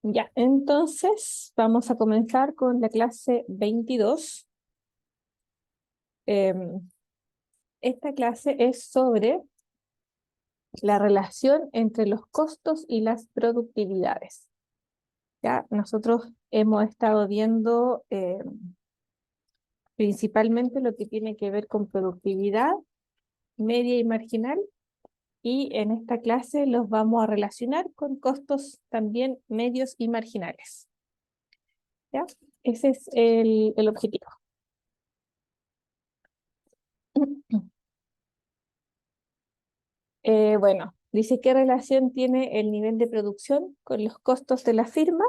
Ya, entonces vamos a comenzar con la clase 22. Em, Esta clase es sobre la relación entre los costos y las productividades. Ya, nosotros hemos estado viendo principalmente lo que tiene que ver con productividad media y marginal, y en esta clase los vamos a relacionar con costos también medios y marginales. ¿Ya? Ese es el objetivo. Bueno, dice qué relación tiene el nivel de producción con los costos de la firma.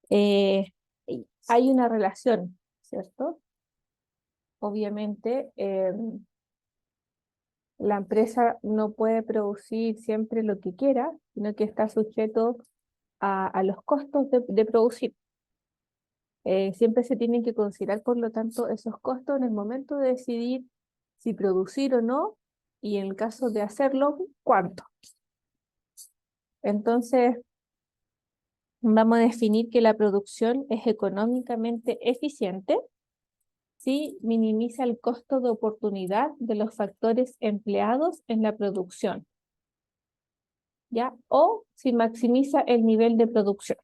Y hay una relación, ¿cierto? Obviamente, la empresa no puede producir siempre lo que quiera, sino que está sujeto a los costos de producir. Siempre se tienen que considerar, por lo tanto, esos costos en el momento de decidir si producir o no, y en el caso de hacerlo, cuánto. Entonces, vamos a definir que la producción es económicamente eficiente si minimiza el costo de oportunidad de los factores empleados en la producción, ¿ya? O si maximiza el nivel de producción.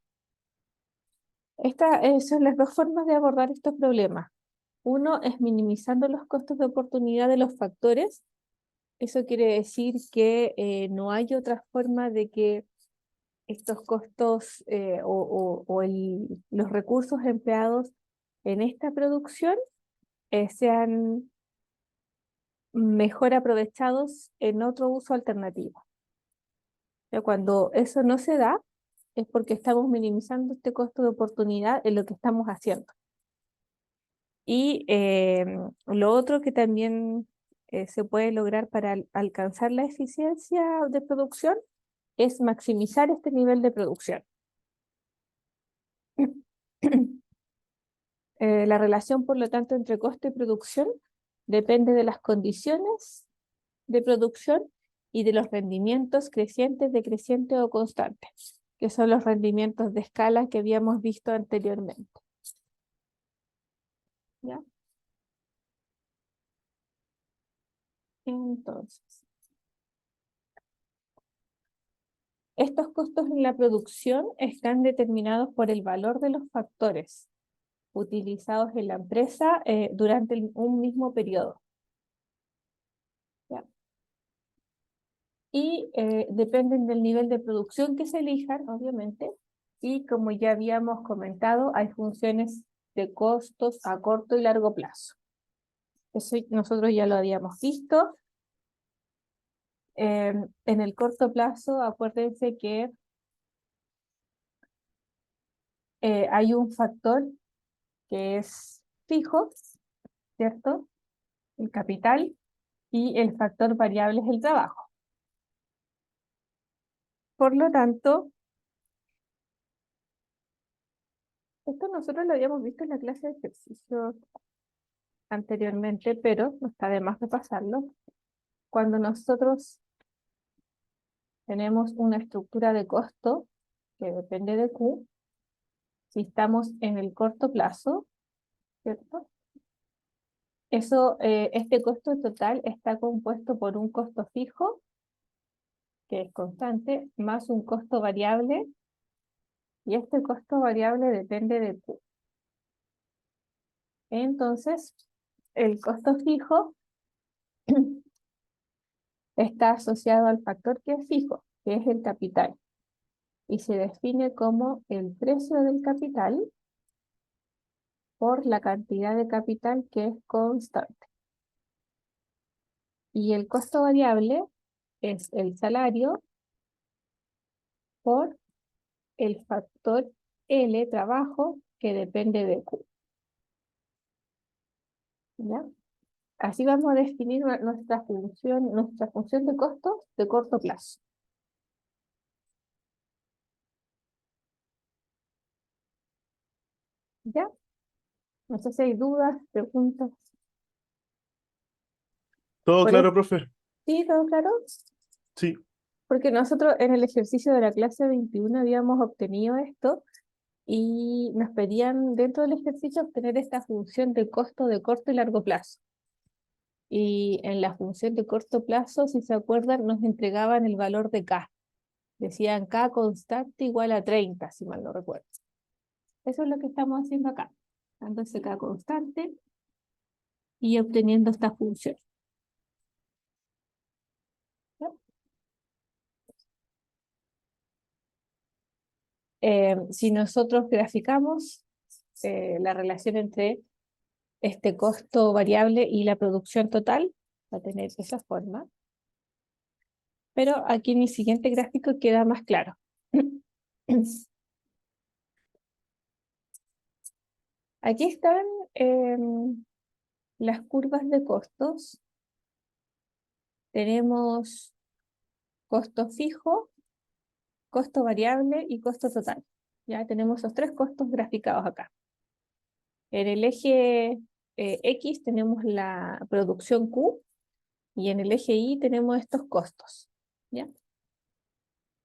Estas son las dos formas de abordar estos problemas. Uno es minimizando los costos de oportunidad de los factores. Eso quiere decir que no hay otra forma de que estos costos o los recursos empleados en esta producción sean mejor aprovechados en otro uso alternativo. Ya cuando eso no se da, es porque estamos minimizando este costo de oportunidad en lo que estamos haciendo. Y lo otro que también se puede lograr para alcanzar la eficiencia de producción es maximizar este nivel de producción. La relación, por lo tanto, entre costo y producción depende de las condiciones de producción y de los rendimientos crecientes, decrecientes o constantes, que son los rendimientos de escala que habíamos visto anteriormente. ¿Ya? Entonces, estos costos en la producción están determinados por el valor de los factores utilizados en la empresa durante un mismo periodo. ¿Ya? Y dependen del nivel de producción que se elijan, obviamente, y como ya habíamos comentado, hay funciones de costos a corto y largo plazo. Eso nosotros ya lo habíamos visto. En el corto plazo, acuérdense que hay un factor que es fijo, ¿cierto? El capital, y el factor variable es el trabajo. Por lo tanto, esto nosotros lo habíamos visto en la clase de ejercicio anteriormente, pero no está de más repasarlo. Cuando nosotros tenemos una estructura de costo que depende de Q, si estamos en el corto plazo, ¿cierto? Este costo total está compuesto por un costo fijo, que es constante, más un costo variable, y este costo variable depende de Q. Entonces, el costo fijo está asociado al factor que es fijo, que es el capital, y se define como el precio del capital por la cantidad de capital que es constante. Y el costo variable es el salario por el factor L, trabajo, que depende de Q. ¿Ya? Así vamos a definir nuestra función de costos de corto plazo. ¿Ya? No sé si hay dudas, preguntas. ¿Todo Por eso, claro, profe? ¿sí? ¿Todo claro? Sí. Porque nosotros en el ejercicio de la clase 21 habíamos obtenido esto y nos pedían dentro del ejercicio obtener esta función de costo de corto y largo plazo. Y en la función de corto plazo, si se acuerdan, nos entregaban el valor de K. Decían K constante igual a 30, si mal no recuerdo. Eso es lo que estamos haciendo acá. Dándose K constante y obteniendo esta función. ¿Ya? Si nosotros graficamos la relación entre este costo variable y la producción total, va a tener esa forma. Pero aquí en mi siguiente gráfico queda más claro. Aquí están las curvas de costos. Tenemos costo fijo, costo variable y costo total. Ya tenemos esos tres costos graficados acá. En el eje X tenemos la producción Q y en el eje Y tenemos estos costos. ¿Ya?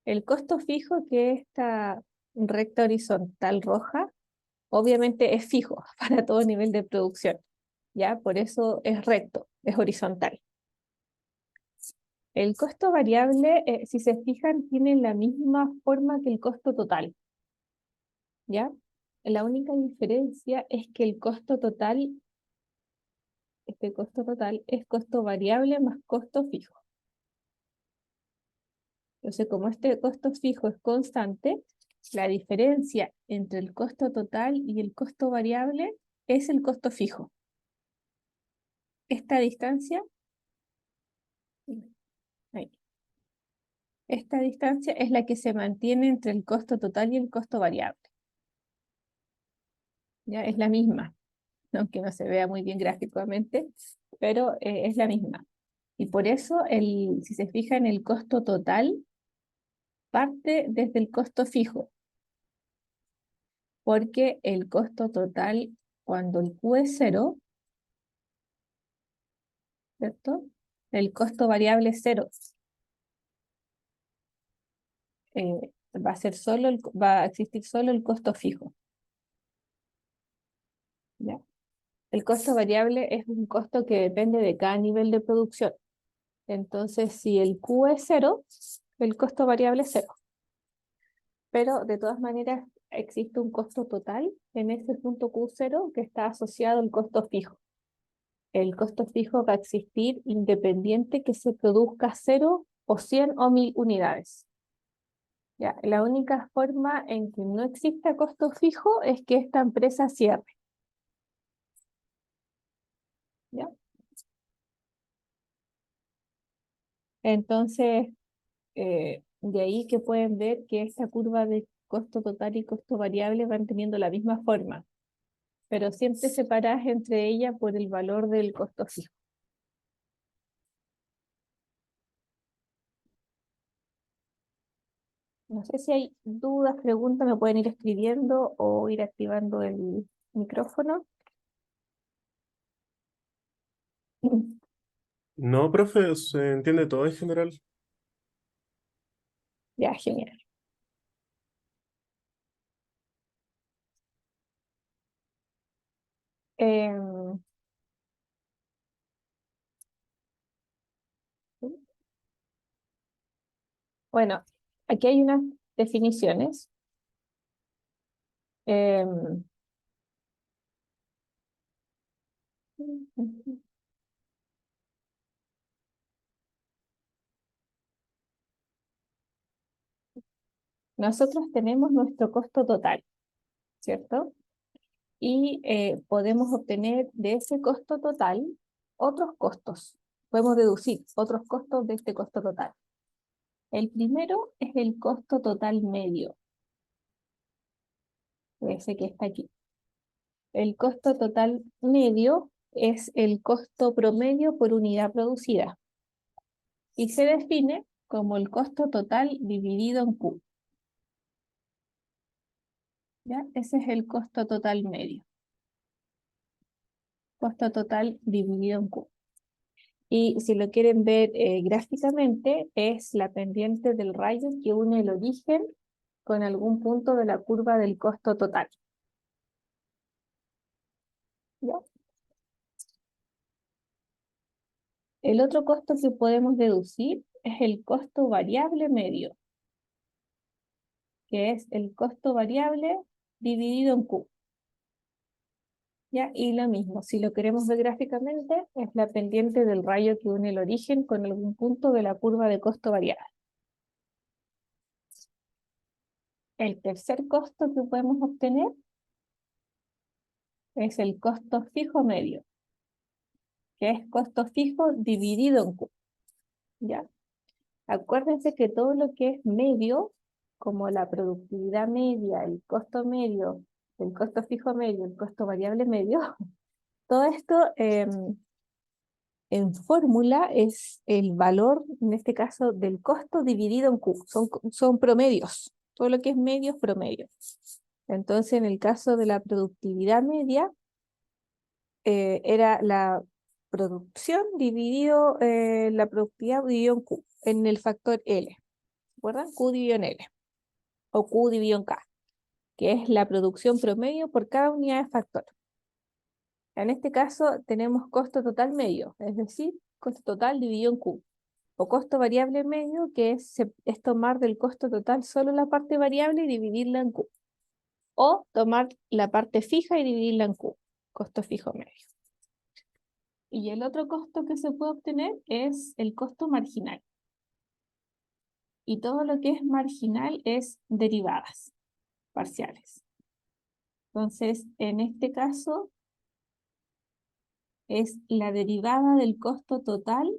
El costo fijo, que es esta recta horizontal roja, obviamente es fijo para todo nivel de producción. ¿Ya? Por eso es recto, es horizontal. El costo variable, si se fijan, tiene la misma forma que el costo total. ¿Ya? La única diferencia es que el costo total, este costo total, es costo variable más costo fijo. Entonces, como este costo fijo es constante, la diferencia entre el costo total y el costo variable es el costo fijo. Esta distancia, ahí, esta distancia es la que se mantiene entre el costo total y el costo variable. Ya es la misma, aunque no se vea muy bien gráficamente, pero es la misma. Y por eso, si se fija en el costo total, parte desde el costo fijo, porque el costo total, cuando el Q es cero, ¿cierto? El costo variable es cero. Va a ser va a existir solo el costo fijo. ¿Ya? El costo variable es un costo que depende de cada nivel de producción. Entonces, si el Q es cero, el costo variable es cero. Pero de todas maneras existe un costo total en ese punto Q0 que está asociado al costo fijo. El costo fijo va a existir independiente que se produzca 0 o 100 o 1000 unidades. Ya, la única forma en que no exista costo fijo es que esta empresa cierre. ¿Ya? Entonces, de ahí que pueden ver que esta curva de costo total y costo variable van teniendo la misma forma, pero siempre separadas entre ellas por el valor del costo fijo. No sé si hay dudas, preguntas, me pueden ir escribiendo o ir activando el micrófono. No, profe, se entiende todo en general. Ya, genial. Em, bueno, aquí hay unas definiciones. Em, nosotros tenemos nuestro costo total, ¿cierto? Y podemos obtener de ese costo total otros costos. Podemos deducir otros costos de este costo total. El primero es el costo total medio, ese que está aquí. El costo total medio es el costo promedio por unidad producida y se define como el costo total dividido en Q. ¿Ya? Ese es el costo total medio. Costo total dividido en Q. Y si lo quieren ver gráficamente, es la pendiente del rayo que une el origen con algún punto de la curva del costo total. ¿Ya? El otro costo que podemos deducir es el costo variable medio, que es el costo variable dividido en Q. ¿Ya? Y lo mismo, si lo queremos ver gráficamente, es la pendiente del rayo que une el origen con algún punto de la curva de costo variable. El tercer costo que podemos obtener es el costo fijo medio, que es costo fijo dividido en Q. ¿Ya? Acuérdense que todo lo que es medio, como la productividad media, el costo medio, el costo fijo medio, el costo variable medio, todo esto en fórmula es el valor, en este caso, del costo dividido en Q. Son promedios. Todo lo que es medio es promedio. Entonces, en el caso de la productividad media, era la producción dividido, la productividad dividido en Q, en el factor L. ¿Recuerdan? Q dividido en L, o Q dividido en K, que es la producción promedio por cada unidad de factor. En este caso tenemos costo total medio, es decir, costo total dividido en Q. O costo variable medio, que es tomar del costo total solo la parte variable y dividirla en Q. O tomar la parte fija y dividirla en Q, costo fijo medio. Y el otro costo que se puede obtener es el costo marginal. Y todo lo que es marginal es derivadas parciales. Entonces, en este caso, es la derivada del costo total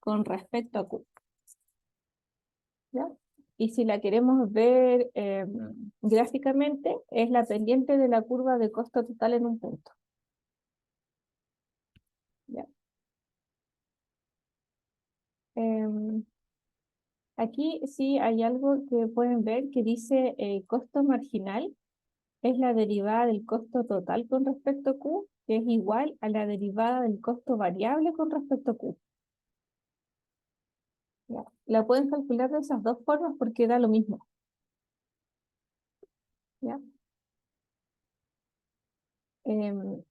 con respecto a Q. ¿Ya? Y si la queremos ver gráficamente, es la pendiente de la curva de costo total en un punto. ¿Ya? Aquí sí hay algo que pueden ver que dice costo marginal es la derivada del costo total con respecto a Q, que es igual a la derivada del costo variable con respecto a Q. ¿Ya? La pueden calcular de esas dos formas porque da lo mismo. ¿Ya?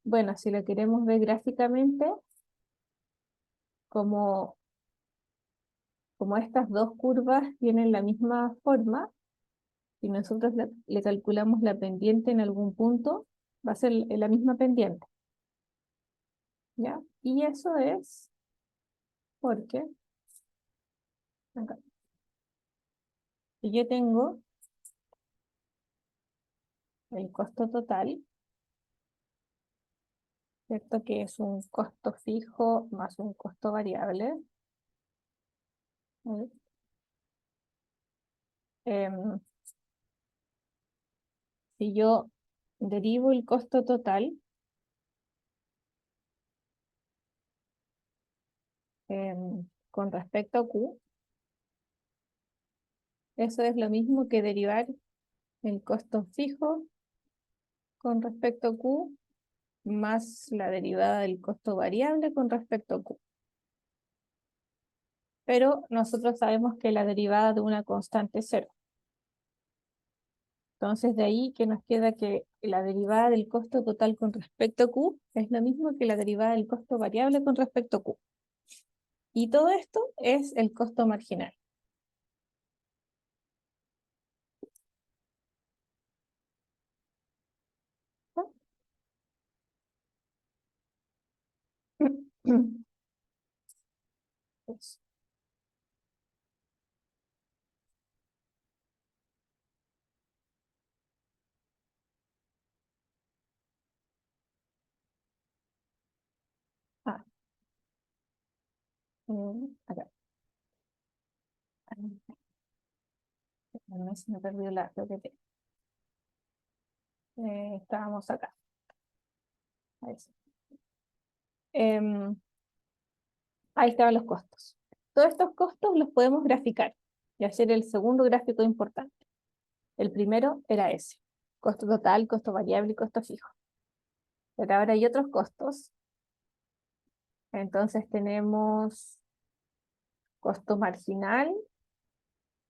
Bueno, si lo queremos ver gráficamente, como, como estas dos curvas tienen la misma forma, si nosotros le calculamos la pendiente en algún punto, va a ser la misma pendiente. ¿Ya? Y eso es porque acá, si yo tengo el costo total, ¿cierto? Que es un costo fijo más un costo variable. ¿Sí? Em, si yo derivo el costo total, con respecto a Q, eso es lo mismo que derivar el costo fijo con respecto a Q más la derivada del costo variable con respecto a Q. Pero nosotros sabemos que la derivada de una constante es cero. Entonces de ahí que nos queda que la derivada del costo total con respecto a Q es lo mismo que la derivada del costo variable con respecto a Q. Y todo esto es el costo marginal. Pues, ah, acá. No se me perdió la PPT. Estábamos acá. Ahí, sí. Em, ahí estaban los costos. Todos estos costos los podemos graficar y hacer el segundo gráfico importante. El primero era ese, costo total, costo variable y costo fijo. Pero ahora hay otros costos Entonces tenemos costo marginal,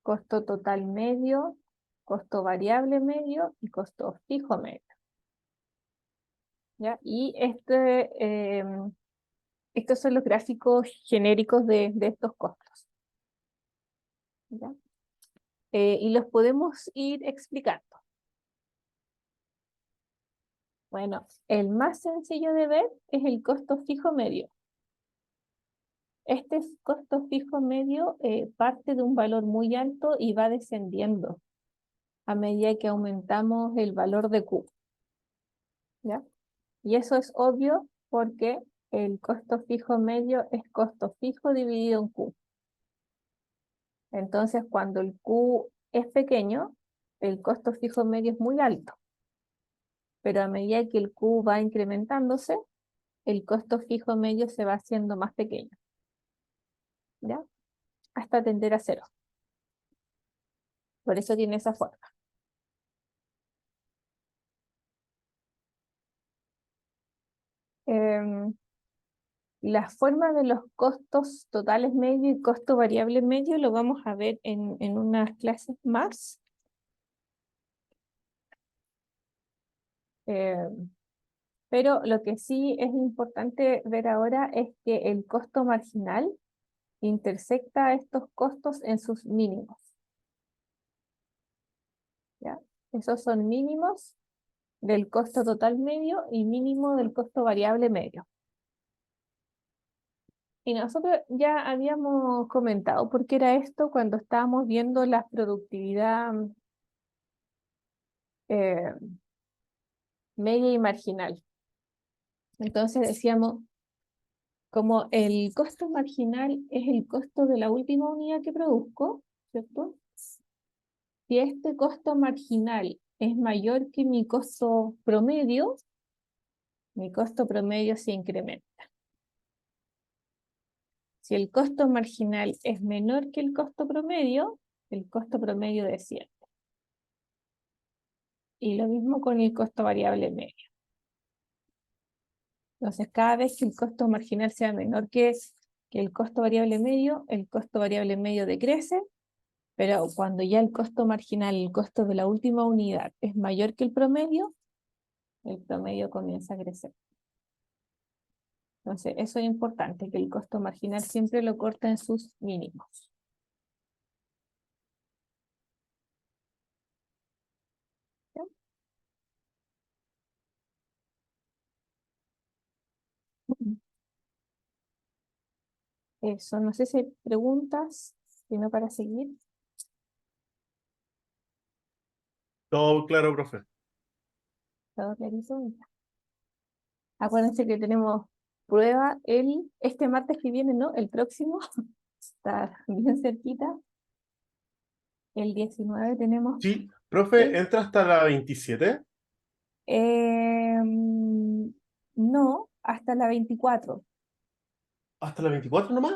costo total medio, costo variable medio y costo fijo medio. ¿Ya? Y estos son los gráficos genéricos de estos costos. ¿Ya? Y los podemos ir explicando. Bueno, el más sencillo de ver es el costo fijo medio. Este costo fijo medio parte de un valor muy alto y va descendiendo a medida que aumentamos el valor de Q. ¿Ya? Y eso es obvio porque el costo fijo medio es costo fijo dividido en Q. Entonces, cuando el Q es pequeño, el costo fijo medio es muy alto. Pero a medida que el Q va incrementándose, el costo fijo medio se va haciendo más pequeño. ¿Ya? Hasta tender a cero. Por eso tiene esa forma. Em, la forma de los costos totales medio y costo variable medio lo vamos a ver en unas clases más. Em, pero lo que sí es importante ver ahora es que el costo marginal intersecta estos costos en sus mínimos. ¿Ya? Esos son mínimos del costo total medio y mínimo del costo variable medio. Y nosotros ya habíamos comentado por qué era esto cuando estábamos viendo la productividad eh, media y marginal. Entonces decíamos, como el costo marginal es el costo de la última unidad que produzco, ¿cierto? Si este costo marginal es mayor que mi costo promedio se incrementa. Si el costo marginal es menor que el costo promedio desciende. Y lo mismo con el costo variable medio. Entonces, cada vez que el costo marginal sea menor que el costo variable medio decrece, pero cuando ya el costo marginal, el costo de la última unidad, es mayor que el promedio comienza a crecer. Entonces, eso es importante, que el costo marginal siempre lo corta en sus mínimos. ¿Ya? Eso, no sé si hay preguntas, si no para seguir. Todo claro, profe. ¿Todo clarito? Acuérdense que tenemos prueba este martes que viene, ¿no? El próximo, está bien cerquita. El 19 tenemos Sí, profe, el... entra hasta la 27, no, hasta la 24. hasta la 24 nomás.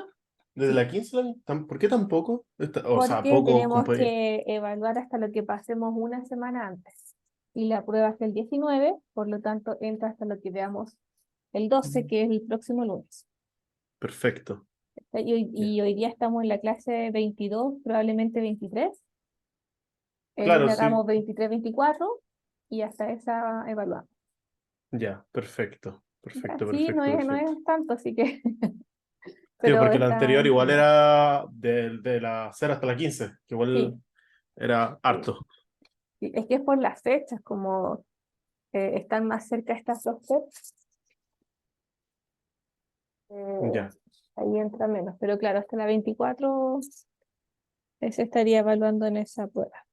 Desde Sí, la 15 ¿por qué tan poco? O sea, porque poco tenemos compañía. que evaluar hasta lo que pasemos una semana antes. Y la prueba es el 19, por lo tanto entra hasta lo que veamos el 12, que es el próximo lunes. Perfecto. Ya. Y hoy día estamos en la clase 22, probablemente 23. El Claro, lunes sí. hagamos 23, 24 y hasta esa evaluamos. Ya, perfecto. Perfecto, Así no perfecto, no perfecto. es tanto, así que, Sí, pero porque la está anterior igual encima. era de la 0 hasta la 15, que igual Sí, era sí. harto. Sí, es que es por las fechas, como están más cerca estas dos fechas, eh, Ya, ahí entra menos. Pero claro, hasta la 24 se estaría evaluando en esa prueba.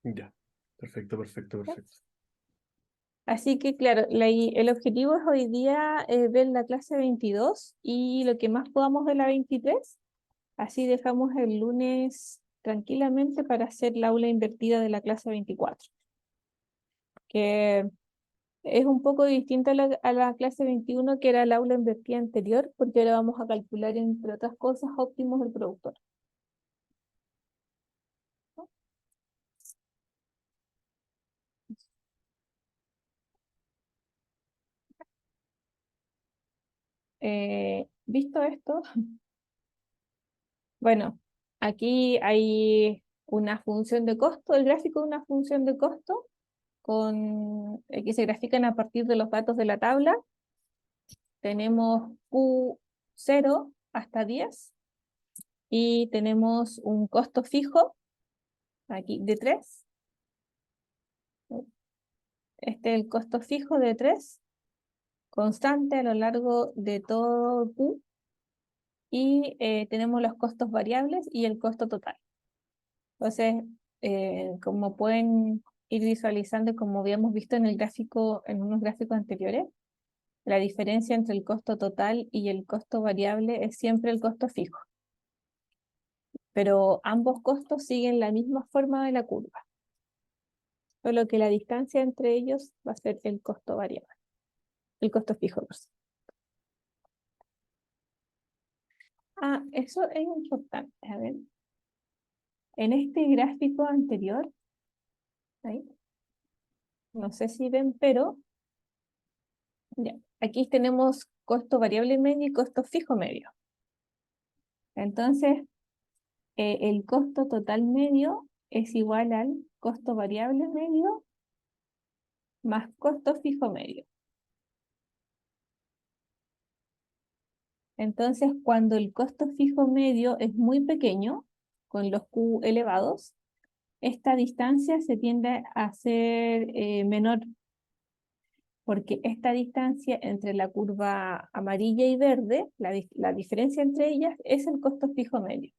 ya. Perfecto, perfecto, ¿Ya? perfecto. Así que claro, el objetivo es hoy día ver la clase 22 y lo que más podamos de la 23. Así dejamos el lunes tranquilamente para hacer la aula invertida de la clase 24, que es un poco distinta a la clase 21, que era el aula invertida anterior, porque ahora vamos a calcular, entre otras cosas, óptimos del productor. visto esto, bueno, aquí hay una función de costo, el gráfico de una función de costo que se grafican a partir de los datos de la tabla. Tenemos Q0 hasta 10 y tenemos un costo fijo aquí de 3. Este es el costo fijo de 3, constante a lo largo de todo Q. Y tenemos los costos variables y el costo total. Entonces, como pueden ir visualizando, como habíamos visto en el gráfico, en unos gráficos anteriores, la diferencia entre el costo total y el costo variable es siempre el costo fijo. Pero ambos costos siguen la misma forma de la curva. Solo que la distancia entre ellos va a ser el costo variable. El costo fijo, por cierto. Ah, eso es importante. A ver. En este gráfico anterior, ahí, no sé si ven, pero ya, aquí tenemos costo variable medio y costo fijo medio. Entonces, el costo total medio es igual al costo variable medio más costo fijo medio. Entonces, cuando el costo fijo medio es muy pequeño, con los Q elevados, esta distancia se tiende a hacer menor, porque esta distancia entre la curva amarilla y verde, la diferencia entre ellas es el costo fijo medio.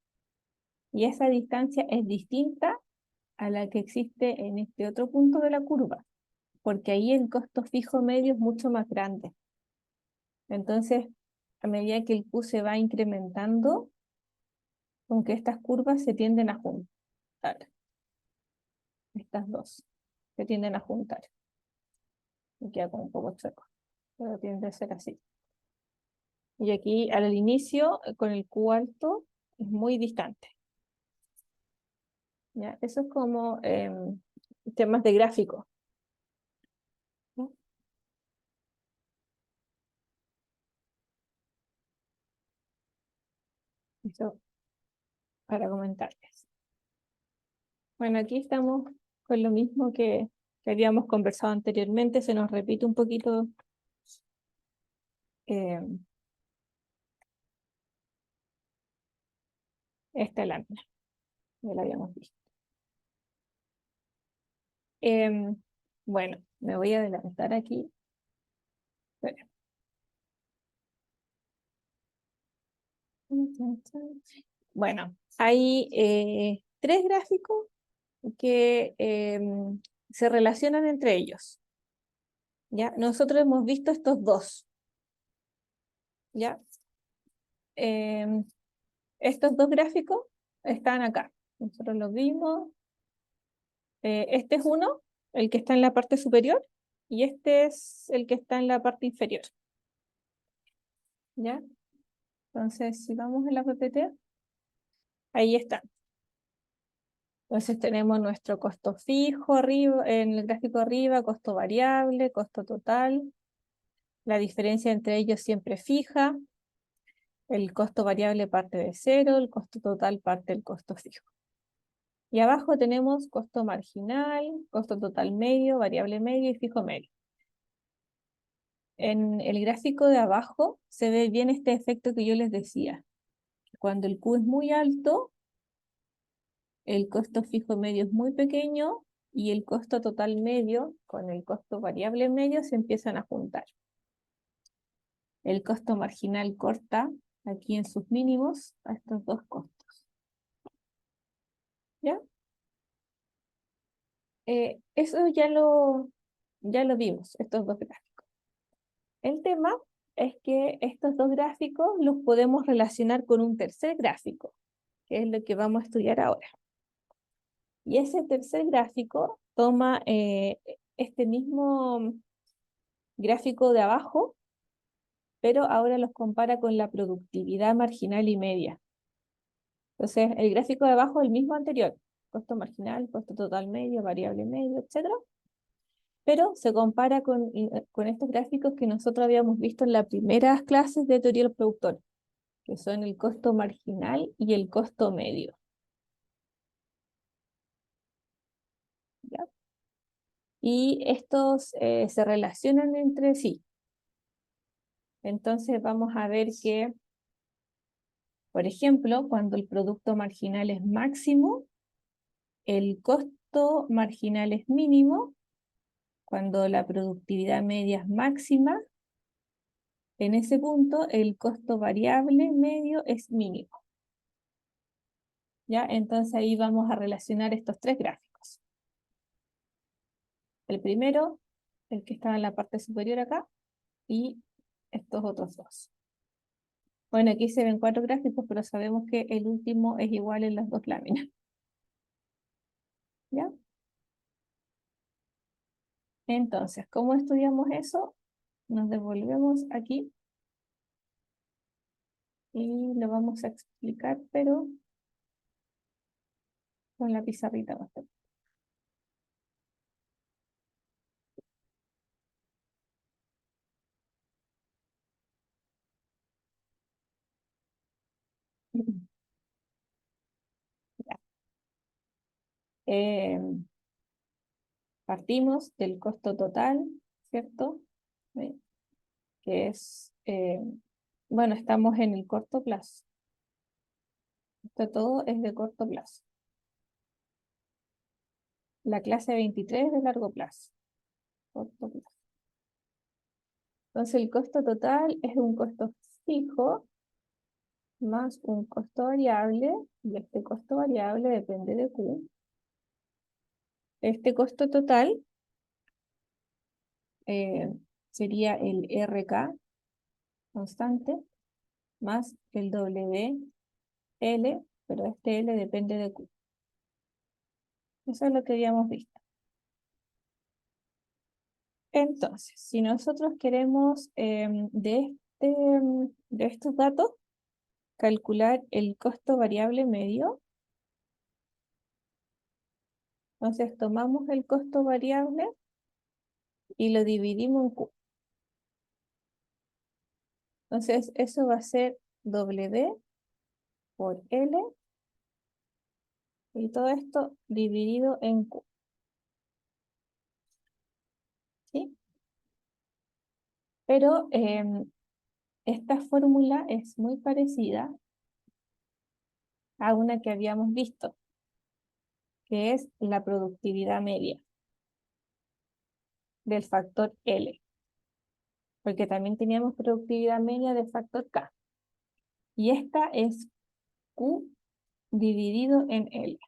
Y esa distancia es distinta a la que existe en este otro punto de la curva, porque ahí el costo fijo medio es mucho más grande. Entonces, a medida que el Q se va incrementando, aunque estas curvas se tienden a juntar, estas dos se tienden a juntar. Me queda como un poco chueco, pero tiende a ser así. Y aquí al inicio, con el Q alto, es muy distante. ¿Ya? Eso es como temas de gráfico. ¿No? Eso para comentarles. Bueno, aquí estamos con lo mismo que habíamos conversado anteriormente. Se nos repite un poquito esta lámina. Ya la habíamos visto. Bueno, me voy a adelantar aquí. Bueno. Bueno, hay 3 gráficos que se relacionan entre ellos. ¿Ya? Nosotros hemos visto estos dos. ¿Ya? Estos dos gráficos están acá. Nosotros los vimos. Este es uno, el que está en la parte superior, y este es el que está en la parte inferior. ¿Ya? Entonces, si vamos en la PPT, ahí está. Entonces tenemos nuestro costo fijo arriba, en el gráfico arriba, costo variable, costo total. La diferencia entre ellos siempre fija. El costo variable parte de 0, el costo total parte del costo fijo. Y abajo tenemos costo marginal, costo total medio, variable medio y fijo medio. En el gráfico de abajo se ve bien este efecto que yo les decía. Cuando el Q es muy alto, el costo fijo medio es muy pequeño y el costo total medio con el costo variable medio se empiezan a juntar. El costo marginal corta aquí en sus mínimos a estos dos costos. ¿Ya? Eso ya lo vimos, estos dos gráficos. El tema es que estos dos gráficos los podemos relacionar con un tercer gráfico, que es lo que vamos a estudiar ahora. Y ese tercer gráfico toma este mismo gráfico de abajo, pero ahora los compara con la productividad marginal y media. Entonces, el gráfico de abajo es el mismo anterior, costo marginal, costo total medio, variable medio, etc. Pero se compara con estos gráficos que nosotros habíamos visto en las primeras clases de teoría del productor, que son el costo marginal y el costo medio. ¿Ya? Y estos se relacionan entre sí. Entonces vamos a ver que, por ejemplo, cuando el producto marginal es máximo, el costo marginal es mínimo. Cuando la productividad media es máxima, en ese punto el costo variable medio es mínimo. ¿Ya? Entonces ahí vamos a relacionar estos tres gráficos. El primero, el que está en la parte superior acá, y estos otros dos. Bueno, aquí se ven 4 gráficos, pero sabemos que el último es igual en las dos láminas. ¿Ya? Entonces, ¿cómo estudiamos eso? Nos devolvemos aquí y lo vamos a explicar, pero con la pizarrita bastante. Ya. Partimos del costo total, ¿cierto? ¿Sí? Que es, bueno, estamos en el corto plazo. Esto todo es de corto plazo. La clase 23 es de largo plazo. Corto plazo. Entonces el costo total es un costo fijo más un costo variable, y este costo variable depende de Q. Este costo total sería el RK constante más el WL, pero este L depende de Q. Eso es lo que habíamos visto. Entonces, si nosotros queremos de estos datos calcular el costo variable medio, entonces tomamos el costo variable y lo dividimos en Q. Entonces, eso va a ser W por L y todo esto dividido en Q. ¿Sí? Pero esta fórmula es muy parecida a una que habíamos visto, que es la productividad media del factor L, porque también teníamos productividad media del factor K. Y esta es Q dividido en L.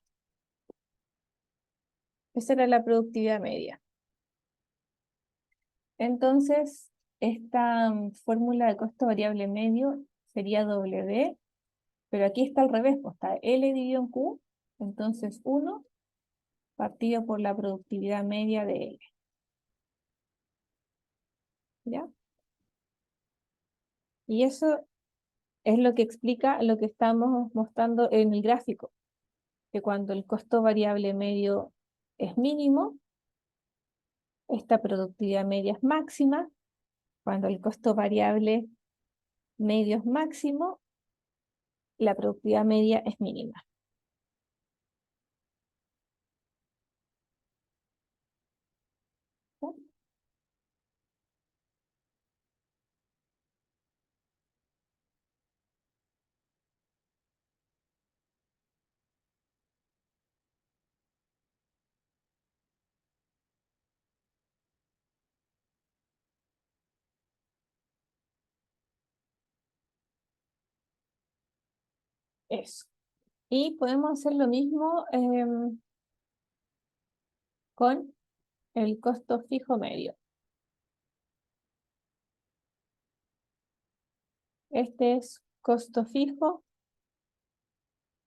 Esa era la productividad media. Entonces, esta fórmula de costo variable medio sería W, pero aquí está al revés, pues está L dividido en Q, entonces 1 partido por la productividad media de L. ¿Ya? Y eso es lo que explica lo que estamos mostrando en el gráfico, que cuando el costo variable medio es mínimo, esta productividad media es máxima. Cuando el costo variable medio es máximo, la productividad media es mínima. ¿Sí? Eso. Y podemos hacer lo mismo con el costo fijo medio. Este es costo fijo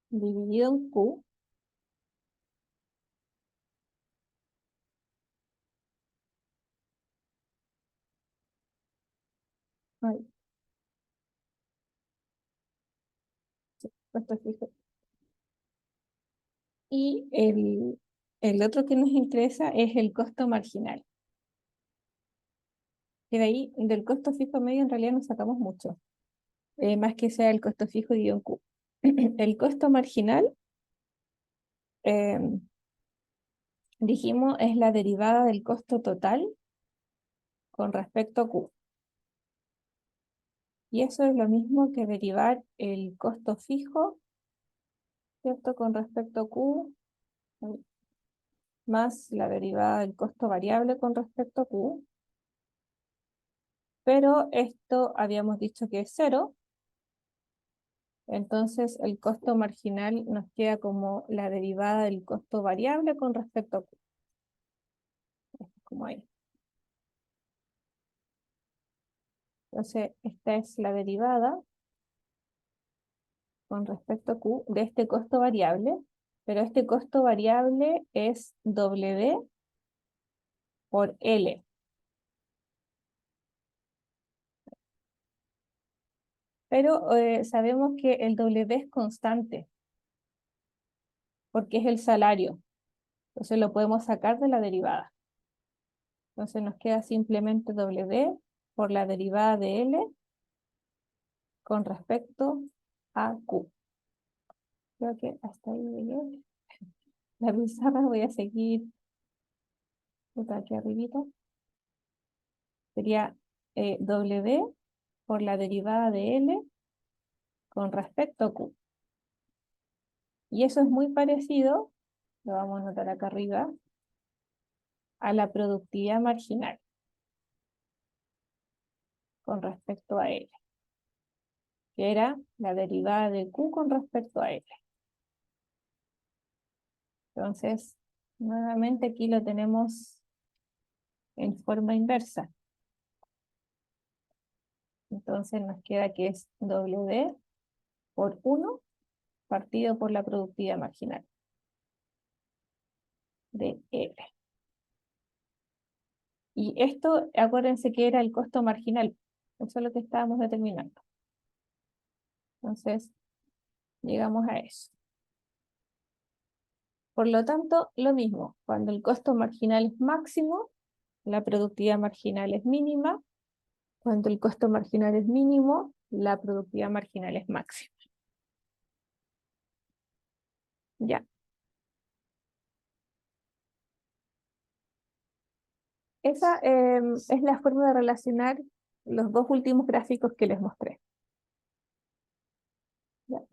dividido en Q. Ay, sí, costo fijo. Y el otro que nos interesa es el costo marginal. Que de ahí, del costo fijo medio, en realidad no sacamos mucho. más que sea el costo fijo guión Q. El costo marginal, em, dijimos, es la derivada del costo total con respecto a Q. Y eso es lo mismo que derivar el costo fijo, ¿cierto? Con respecto a Q, más la derivada del costo variable con respecto a Q. Pero esto habíamos dicho que es cero, entonces el costo marginal nos queda como la derivada del costo variable con respecto a Q. Como ahí. Entonces, esta es la derivada con respecto a Q de este costo variable, pero este costo variable es W por L. Pero sabemos que el W es constante, porque es el salario. Entonces lo podemos sacar de la derivada. Entonces nos queda simplemente W por la derivada de L con respecto a Q. Creo que hasta ahí llegué. La pizarra voy a seguir otra aquí arribita. Sería W por la derivada de L con respecto a Q. Y eso es muy parecido, lo vamos a notar acá arriba, a la productividad marginal con respecto a L, que era la derivada de Q con respecto a L. Entonces, nuevamente aquí lo tenemos en forma inversa. Entonces nos queda que es W por 1 partido por la productividad marginal de L. Y esto, acuérdense que era el costo marginal. Eso es lo que estábamos determinando. Entonces, llegamos a eso. Por lo tanto, lo mismo. Cuando el costo marginal es máximo, la productividad marginal es mínima. Cuando el costo marginal es mínimo, la productividad marginal es máxima. Ya. Esa es la forma de relacionar los dos últimos gráficos que les mostré. Ya.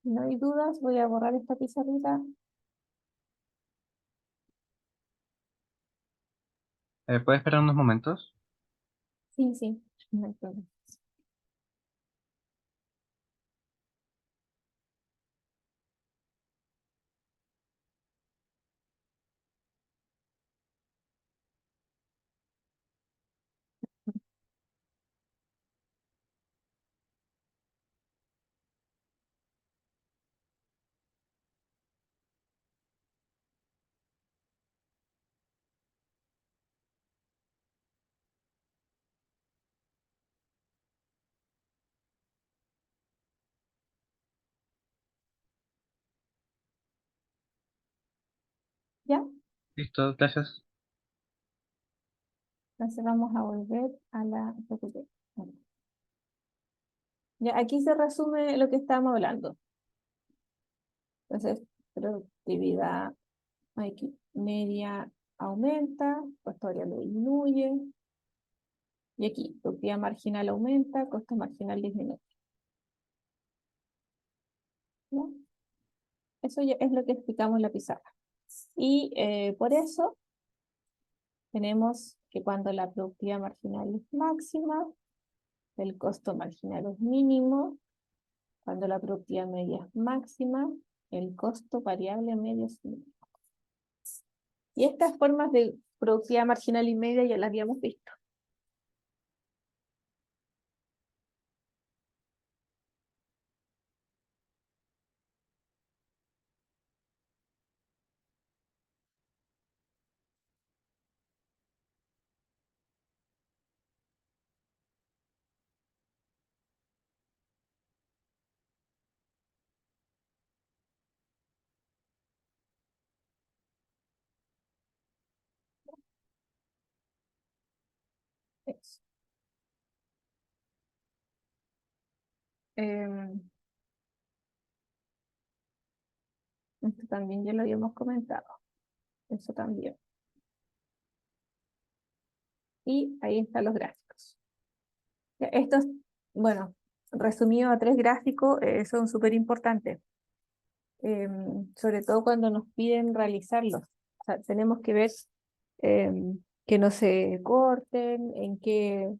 Si no hay dudas, voy a borrar esta pizarrita. ¿Puede esperar unos momentos? Sí, sí, no hay problema. ¿Ya? Listo, gracias. Entonces vamos a volver a la PPT. Ya, aquí se resume lo que estábamos hablando. Entonces, productividad aquí, media aumenta, costo variable disminuye. Y aquí, productividad marginal aumenta, costo marginal disminuye. ¿Ya? Eso ya es lo que explicamos en la pizarra. Y por eso tenemos que cuando la productividad marginal es máxima, el costo marginal es mínimo. Cuando la productividad media es máxima, el costo variable medio es mínimo. Y estas formas de productividad marginal y media ya las habíamos visto. Esto también ya lo habíamos comentado. Eso también. Y ahí están los gráficos. Ya, estos, bueno, resumido a 3 gráficos, son súper importantes. Sobre todo cuando nos piden realizarlos. O sea, tenemos que ver que no se corten, en qué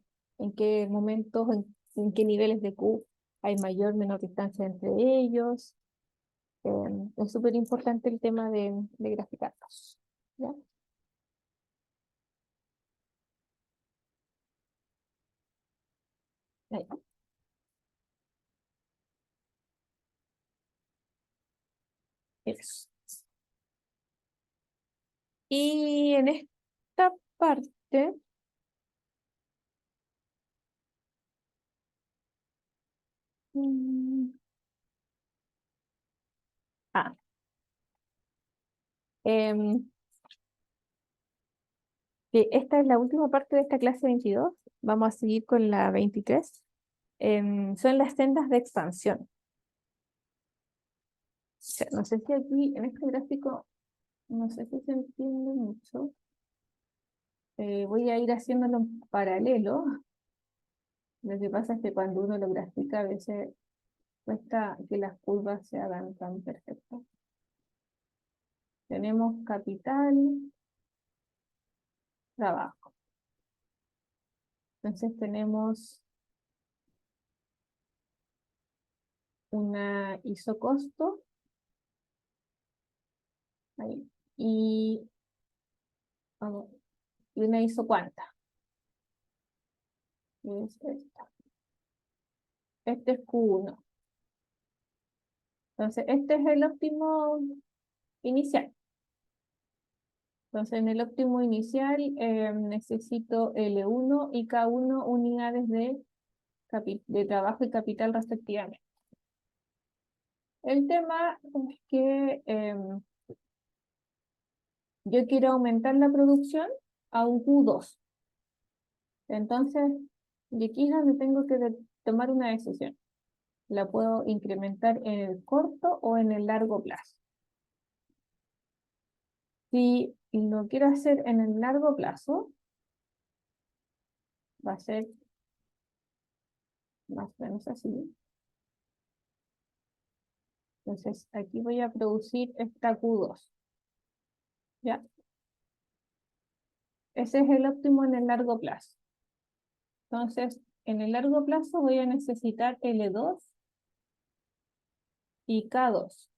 momentos, en qué niveles de Q hay mayor o menor distancia entre ellos. Es súper importante el tema de graficarlos. ¿Ya? Ahí. Eso. Y en esta parte, mm, ah, em, que esta es la última parte de esta clase 22. Vamos a seguir con la 23. Son las sendas de expansión. O sea, no sé si aquí en este gráfico, no sé si se entiende mucho. Voy a ir haciéndolo en paralelo. Lo que pasa es que cuando uno lo grafica, a veces cuesta que las curvas se hagan tan perfectas. Tenemos capital, trabajo. Entonces tenemos una isocosto ahí, y, vamos, y una isocuanta. Es esta. Este es Q1. Entonces, este es el óptimo inicial. Entonces, en el óptimo inicial necesito L1 y K1 unidades de trabajo y capital respectivamente. El tema es que yo quiero aumentar la producción a un Q2. Entonces, de aquí es donde tengo que tomar una decisión. La puedo incrementar en el corto o en el largo plazo. Si lo quiero hacer en el largo plazo, va a ser más o menos así. Entonces, aquí voy a producir esta Q2. ¿Ya? Ese es el óptimo en el largo plazo. Entonces, en el largo plazo voy a necesitar L2 y K2.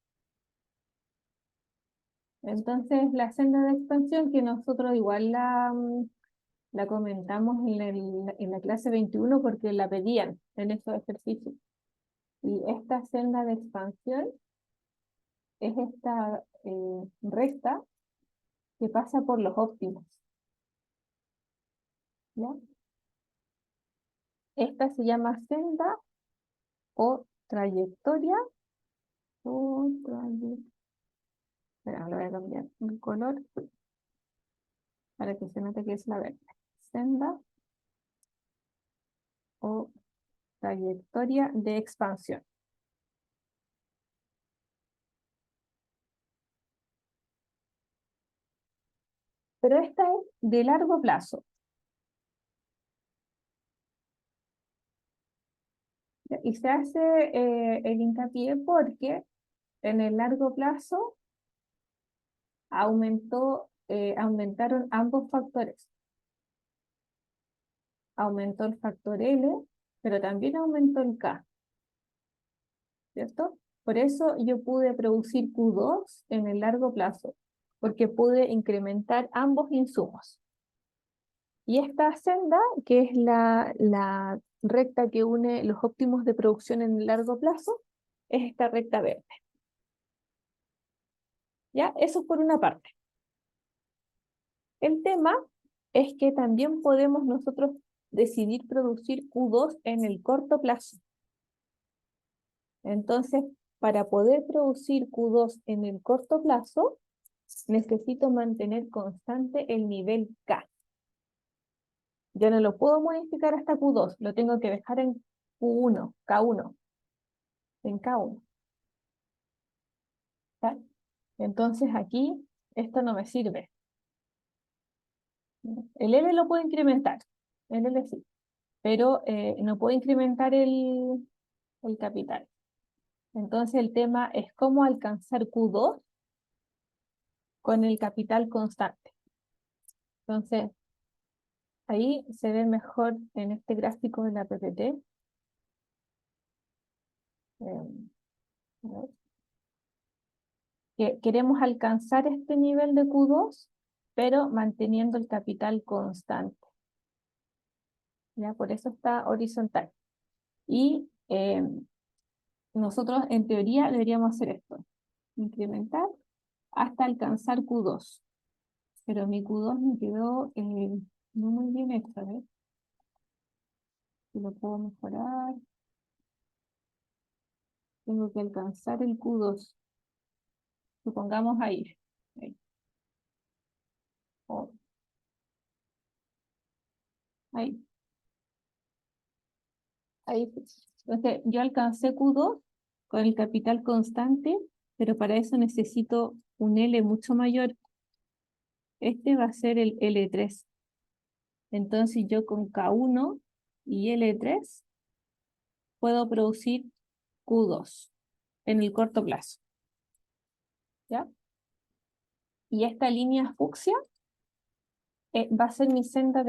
Entonces, la senda de expansión que nosotros igual la comentamos en la clase 21 porque la pedían en estos ejercicios. Y esta senda de expansión es esta recta que pasa por los óptimos. ¿Ya? Esta se llama senda o trayectoria. Espera, lo voy a cambiar el color para que se note que es la verde. Senda o trayectoria de expansión. Pero esta es de largo plazo. Y se hace el hincapié porque en el largo plazo aumentaron ambos factores. Aumentó el factor L, pero también aumentó el K, ¿cierto? Por eso yo pude producir Q2 en el largo plazo, porque pude incrementar ambos insumos. Y esta senda, que es la recta que une los óptimos de producción en el largo plazo, es esta recta verde. ¿Ya? Eso por una parte. El tema es que también podemos nosotros decidir producir Q2 en el corto plazo. Entonces, para poder producir Q2 en el corto plazo, necesito mantener constante el nivel K. Yo no lo puedo modificar hasta Q2, lo tengo que dejar en Q1, K1. en K1. ¿Ya? Entonces aquí esto no me sirve. El L lo puedo incrementar, el L sí, pero no puedo incrementar el capital. Entonces el tema es cómo alcanzar Q2 con el capital constante. Entonces, ahí se ve mejor en este gráfico de la PPT. A ver. Que queremos alcanzar este nivel de Q2, pero manteniendo el capital constante. ¿Ya? Por eso está horizontal. Y nosotros en teoría deberíamos hacer esto. Incrementar hasta alcanzar Q2. Pero mi Q2 me quedó no muy bien hecho, ¿ves? Si lo puedo mejorar. Tengo que alcanzar el Q2. Supongamos ahí. Ahí. Oh, ahí. Ahí. Entonces, yo alcancé Q2 con el capital constante, pero para eso necesito un L mucho mayor. Este va a ser el L3. Entonces, yo con K1 y L3 puedo producir Q2 en el corto plazo. ¿Ya? Y esta línea fucsia va a ser mi senda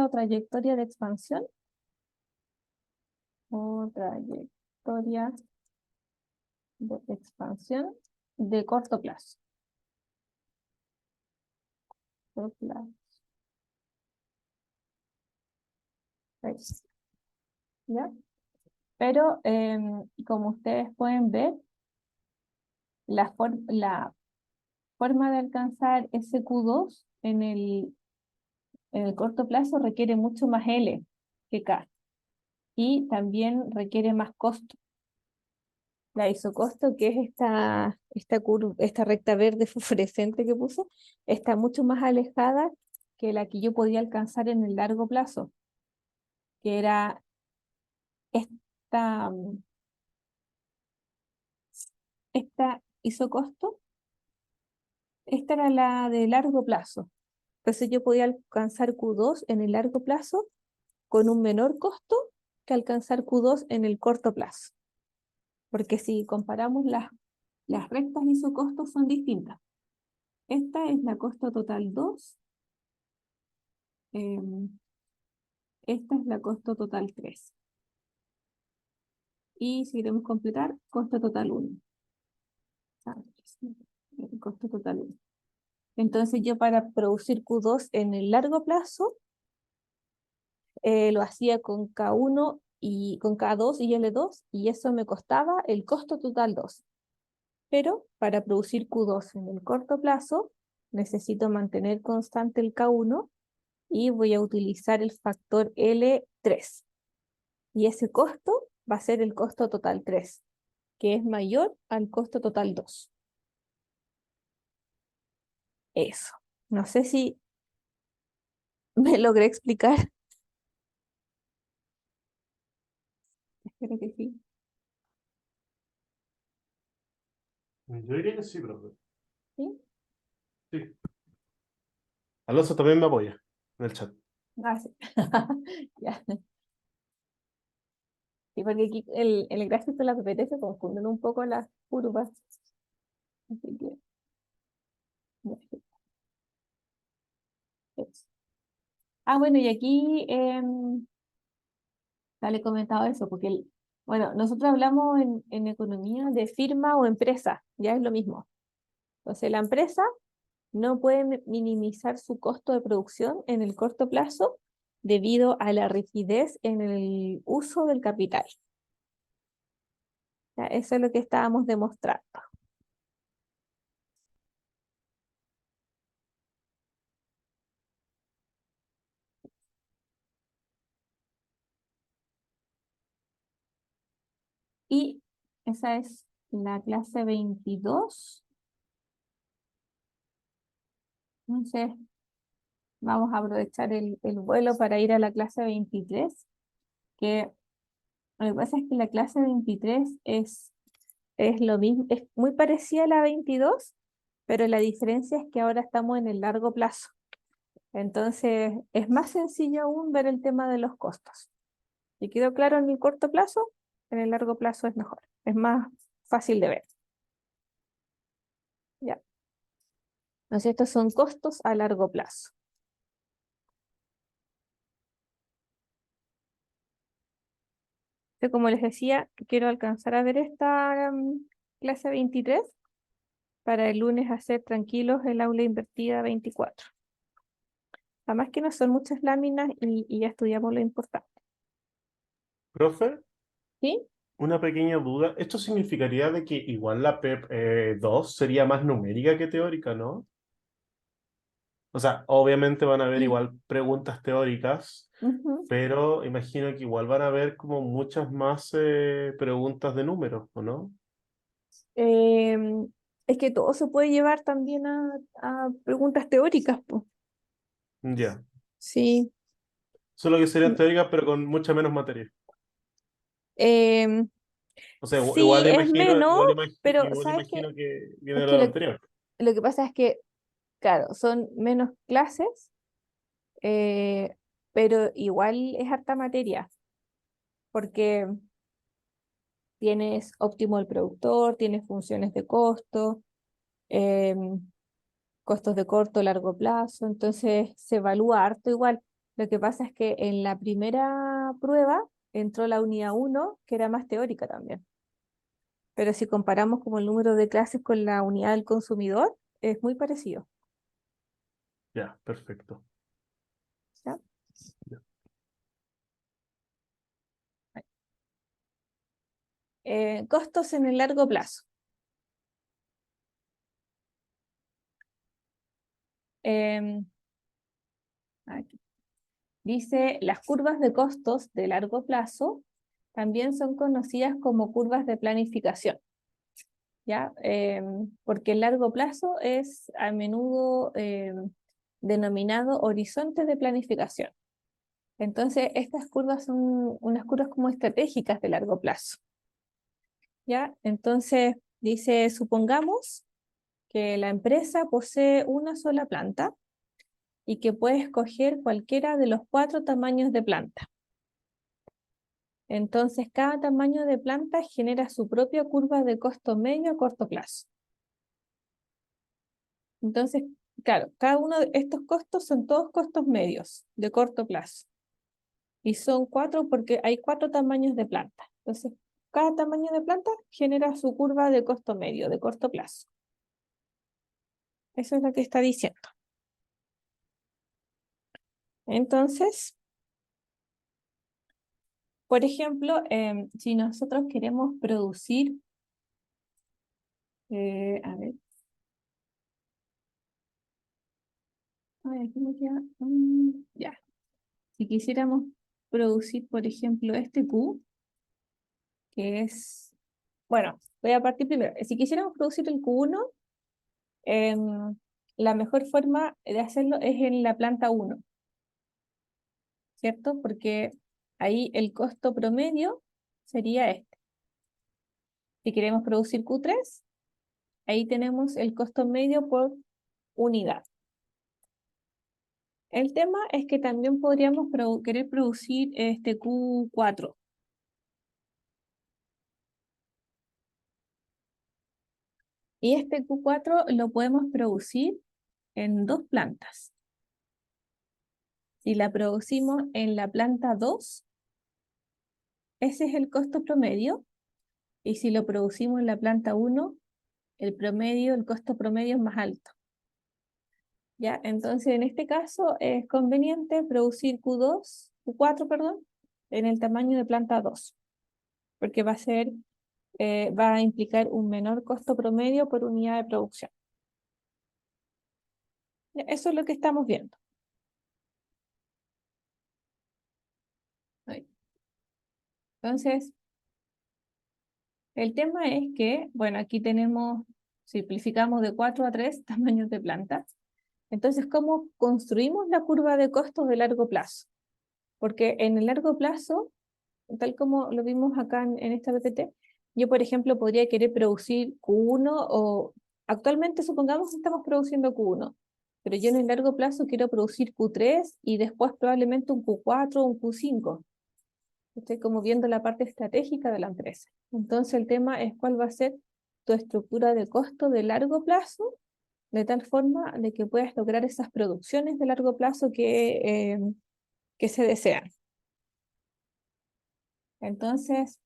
o trayectoria de expansión. O trayectoria de expansión de corto plazo. Corto plazo. Ahí. ¿Ya? Pero como ustedes pueden ver, la forma de alcanzar ese Q2 en el corto plazo requiere mucho más L que K. Y también requiere más costo. La isocosto, que es esta recta verde fosforescente que puse, está mucho más alejada que la que yo podía alcanzar en el largo plazo, que era esta, esta isocosto. Esta era la de largo plazo. Entonces yo podía alcanzar Q2 en el largo plazo con un menor costo que alcanzar Q2 en el corto plazo. Porque si comparamos las rectas isocostos son distintas. Esta es la costo total 2. Esta es la costo total 3. Y si queremos completar, costo total 1. Costo total 1. Entonces yo para producir Q2 en el largo plazo, lo hacía con K1 y con K2 y L2, y eso me costaba el costo total 2. Pero para producir Q2 en el corto plazo, necesito mantener constante el K1 y voy a utilizar el factor L3. Y ese costo va a ser el costo total 3, que es mayor al costo total 2. Eso. No sé si me logré explicar. Espero que sí. Yo diría que sí, profe. ¿Sí? Sí. Alonso también me apoya en el chat. Ah, sí. Ya. Sí, porque aquí el gráfico de la PPT se confunden un poco las curvas. Así que, ya, sí. Eso. Bueno, y aquí le he comentado eso, porque bueno, nosotros hablamos en economía de firma o empresa, ya es lo mismo. Entonces, la empresa no puede minimizar su costo de producción en el corto plazo debido a la rigidez en el uso del capital. Ya, eso es lo que estábamos demostrando. Y esa es la clase 22. Entonces, vamos a aprovechar el vuelo para ir a la clase 23, que Lo que pasa es que la clase 23 es lo mismo, es muy parecida a la 22, pero la diferencia es que ahora estamos en el largo plazo. Entonces, es más sencillo aún ver el tema de los costos. Si quedó claro en el corto plazo, en el largo plazo es mejor, es más fácil de ver. Ya. Entonces, estos son costos a largo plazo. Entonces, como les decía, quiero alcanzar a ver esta clase 23 para el lunes hacer tranquilos el aula invertida 24. Además que no son muchas láminas y ya estudiamos lo importante. Profe, ¿Sí? una pequeña duda. ¿Esto significaría de que igual la PEP 2 sería más numérica que teórica, ¿no? O sea, obviamente van a haber igual preguntas teóricas, Ujú. pero imagino que igual van a haber como muchas más preguntas de números, ¿o no? Em, es que todo se puede llevar también a preguntas teóricas, po. Ya. Sí. Solo que serían teóricas, pero con mucha menos materia. Em, O sea, sí, es menos, pero igual ¿sabes qué? imagino que viene Es de que lo anterior. lo que pasa es que, claro, son menos clases, eh, pero igual es harta materia, porque tienes óptimo el productor, tienes funciones de costo, em, costos de corto, largo plazo, entonces se evalúa harto igual. Lo que pasa es que en la primera prueba entró la unidad 1, que era más teórica también. Pero si comparamos como el número de clases con la unidad del consumidor, es muy parecido. Ya, perfecto. ¿Ya? Ya. Costos en el largo plazo. Em, Aquí. Dice, las curvas de costos de largo plazo también son conocidas como curvas de planificación, ¿ya? Porque el largo plazo es a menudo denominado horizonte de planificación. Entonces, estas curvas son unas curvas como estratégicas de largo plazo, ¿ya? Entonces, dice, supongamos que la empresa posee una sola planta y que puede escoger cualquiera de los 4 tamaños de planta. Entonces, cada tamaño de planta genera su propia curva de costo medio a corto plazo. Entonces, claro, cada uno de estos costos son todos costos medios de corto plazo. Y son 4 porque hay 4 tamaños de planta. Entonces, cada tamaño de planta genera su curva de costo medio de corto plazo. Eso es lo que está diciendo. Entonces, por ejemplo, si nosotros queremos producir, a ver, ay, aquí me queda, ya. Si quisiéramos producir, por ejemplo, este Q, que es, bueno, voy a partir primero. Si quisiéramos producir el Q1, la mejor forma de hacerlo es en la planta 1, ¿cierto? Porque ahí el costo promedio sería este. Si queremos producir Q3, ahí tenemos el costo medio por unidad. El tema es que también podríamos querer producir este Q4. Y este Q4 lo podemos producir en 2 plantas. Si la producimos en la planta 2, ese es el costo promedio. Y si lo producimos en la planta 1, el costo promedio es más alto. ¿Ya? Entonces, en este caso es conveniente producir Q4, perdón, en el tamaño de planta 2, porque va a implicar un menor costo promedio por unidad de producción. Ya, eso es lo que estamos viendo. Ahí. Entonces, el tema es que, bueno, aquí simplificamos de 4 a 3 tamaños de planta. Entonces, ¿cómo construimos la curva de costos de largo plazo? Porque en el largo plazo tal como lo vimos acá en esta PPT, yo, por ejemplo, podría querer producir Q1 o actualmente supongamos que estamos produciendo Q1, pero yo en el largo plazo quiero producir Q3 y después probablemente un Q4 o un Q5. Estoy como viendo la parte estratégica de la empresa. Entonces el tema es cuál va a ser tu estructura de costo de largo plazo, de tal forma de que puedas lograr esas producciones de largo plazo que se desean. Entonces,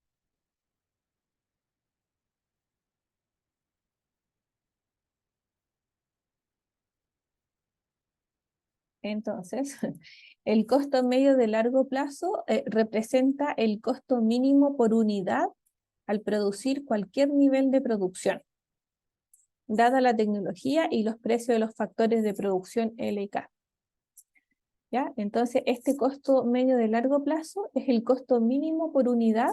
Entonces, el costo medio de largo plazo representa el costo mínimo por unidad al producir cualquier nivel de producción, dada la tecnología y los precios de los factores de producción L y K. ¿Ya? Entonces, este costo medio de largo plazo es el costo mínimo por unidad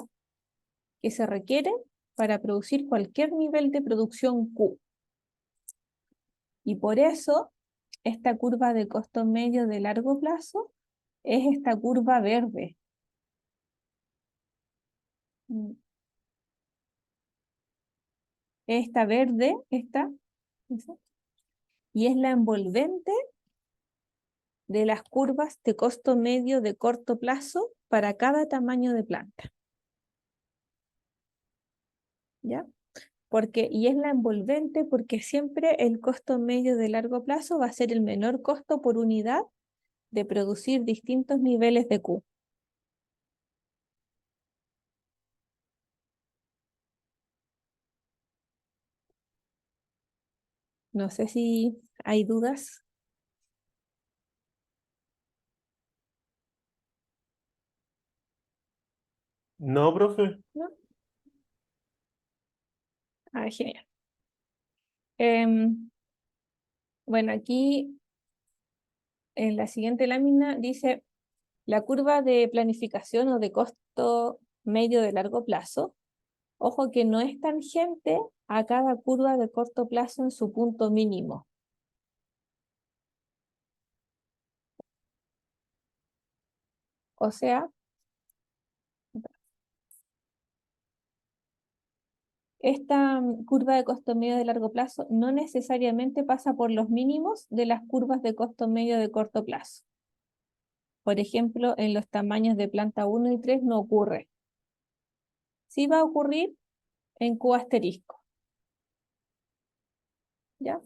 que se requiere para producir cualquier nivel de producción Q. Y por eso, esta curva de costo medio de largo plazo es esta curva verde. Esta verde, esa, y es la envolvente de las curvas de costo medio de corto plazo para cada tamaño de planta. ¿Ya? Y es la envolvente porque siempre el costo medio de largo plazo va a ser el menor costo por unidad de producir distintos niveles de Q. No sé si hay dudas. No, profe. ¿No? Genial. Em, bueno, aquí en la siguiente lámina dice la curva de planificación o de costo medio de largo plazo. Ojo que no es tangente a cada curva de corto plazo en su punto mínimo. O sea, esta curva de costo medio de largo plazo no necesariamente pasa por los mínimos de las curvas de costo medio de corto plazo. Por ejemplo, en los tamaños de planta 1 y 3 no ocurre. Sí va a ocurrir en Q asterisco. ¿Ya?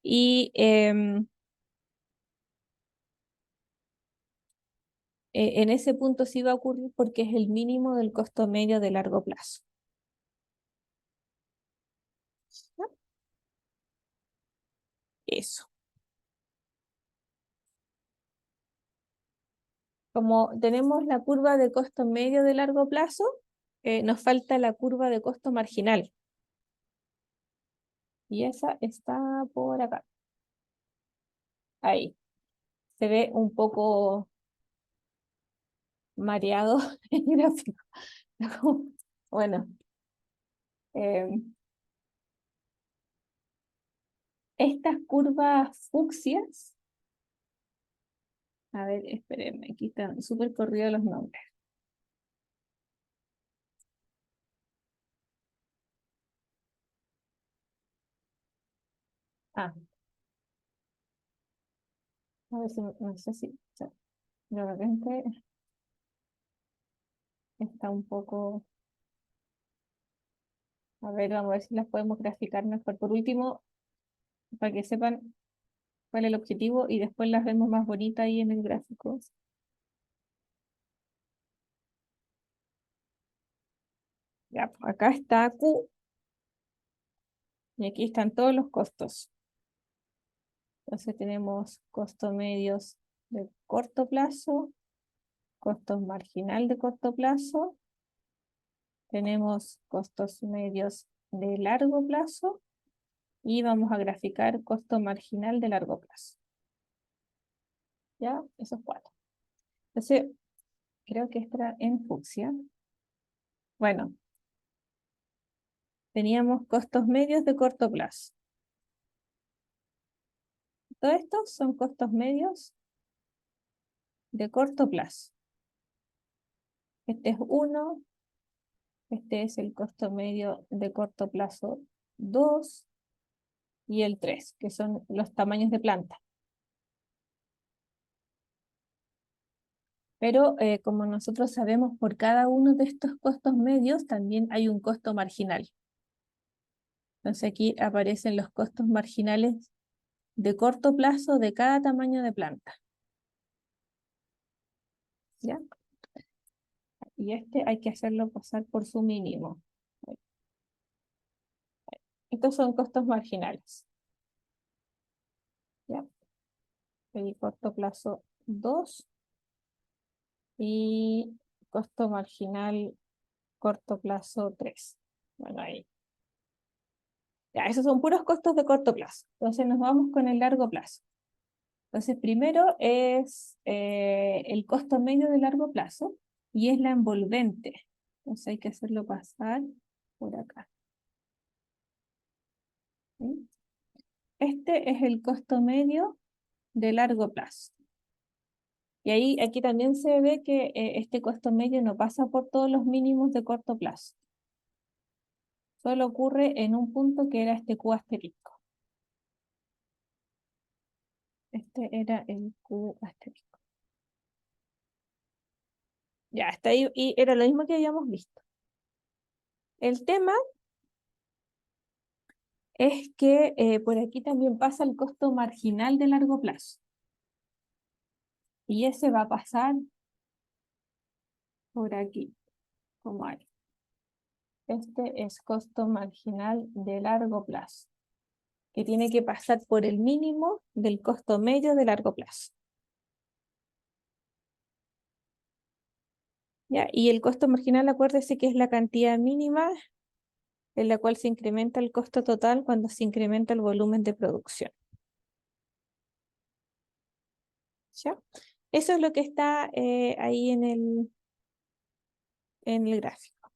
Y en ese punto sí va a ocurrir porque es el mínimo del costo medio de largo plazo. ¿Ya? Eso. Como tenemos la curva de costo medio de largo plazo, nos falta la curva de costo marginal. Y esa está por acá. Ahí. Se ve un poco mareado el gráfico. Bueno, estas curvas fucsias, a ver, espérenme, aquí están súper corridos los nombres. Ah, a ver si, no sé si, o sea, de repente está un poco, a ver, vamos a ver si las podemos graficar mejor. Por último, para que sepan cuál es el objetivo y después las vemos más bonitas ahí en el gráfico. Ya, pues, acá está Q y aquí están todos los costos. Entonces tenemos costos medios de corto plazo, costos marginal de corto plazo, tenemos costos medios de largo plazo y vamos a graficar costo marginal de largo plazo. ¿Ya? Esos cuatro. Entonces, creo que estará en fucsia. Bueno, teníamos costos medios de corto plazo. Todo esto son costos medios de corto plazo. Este es 1, este es el costo medio de corto plazo 2 y el 3, que son los tamaños de planta. Pero como nosotros sabemos, por cada uno de estos costos medios también hay un costo marginal. Entonces aquí aparecen los costos marginales de corto plazo de cada tamaño de planta. ¿Ya? Y este hay que hacerlo pasar por su mínimo. Estos son costos marginales. ¿Ya? El corto plazo 2 y costo marginal corto plazo 3. Bueno, ahí. Ya, esos son puros costos de corto plazo. Entonces nos vamos con el largo plazo. Entonces primero es el costo medio de largo plazo y es la envolvente. Entonces hay que hacerlo pasar por acá. ¿Sí? Este es el costo medio de largo plazo. Y ahí, aquí también se ve que este costo medio no pasa por todos los mínimos de corto plazo. Solo ocurre en un punto que era este Q asterisco. Este era el Q asterisco. Ya, hasta ahí y era lo mismo que habíamos visto. El tema es que por aquí también pasa el costo marginal de largo plazo. Y ese va a pasar por aquí, como hay. Este es costo marginal de largo plazo, que tiene que pasar por el mínimo del costo medio de largo plazo. ¿Ya? Y el costo marginal, acuérdese que es la cantidad mínima en la cual se incrementa el costo total cuando se incrementa el volumen de producción. ¿Ya? Eso es lo que está ahí en el gráfico.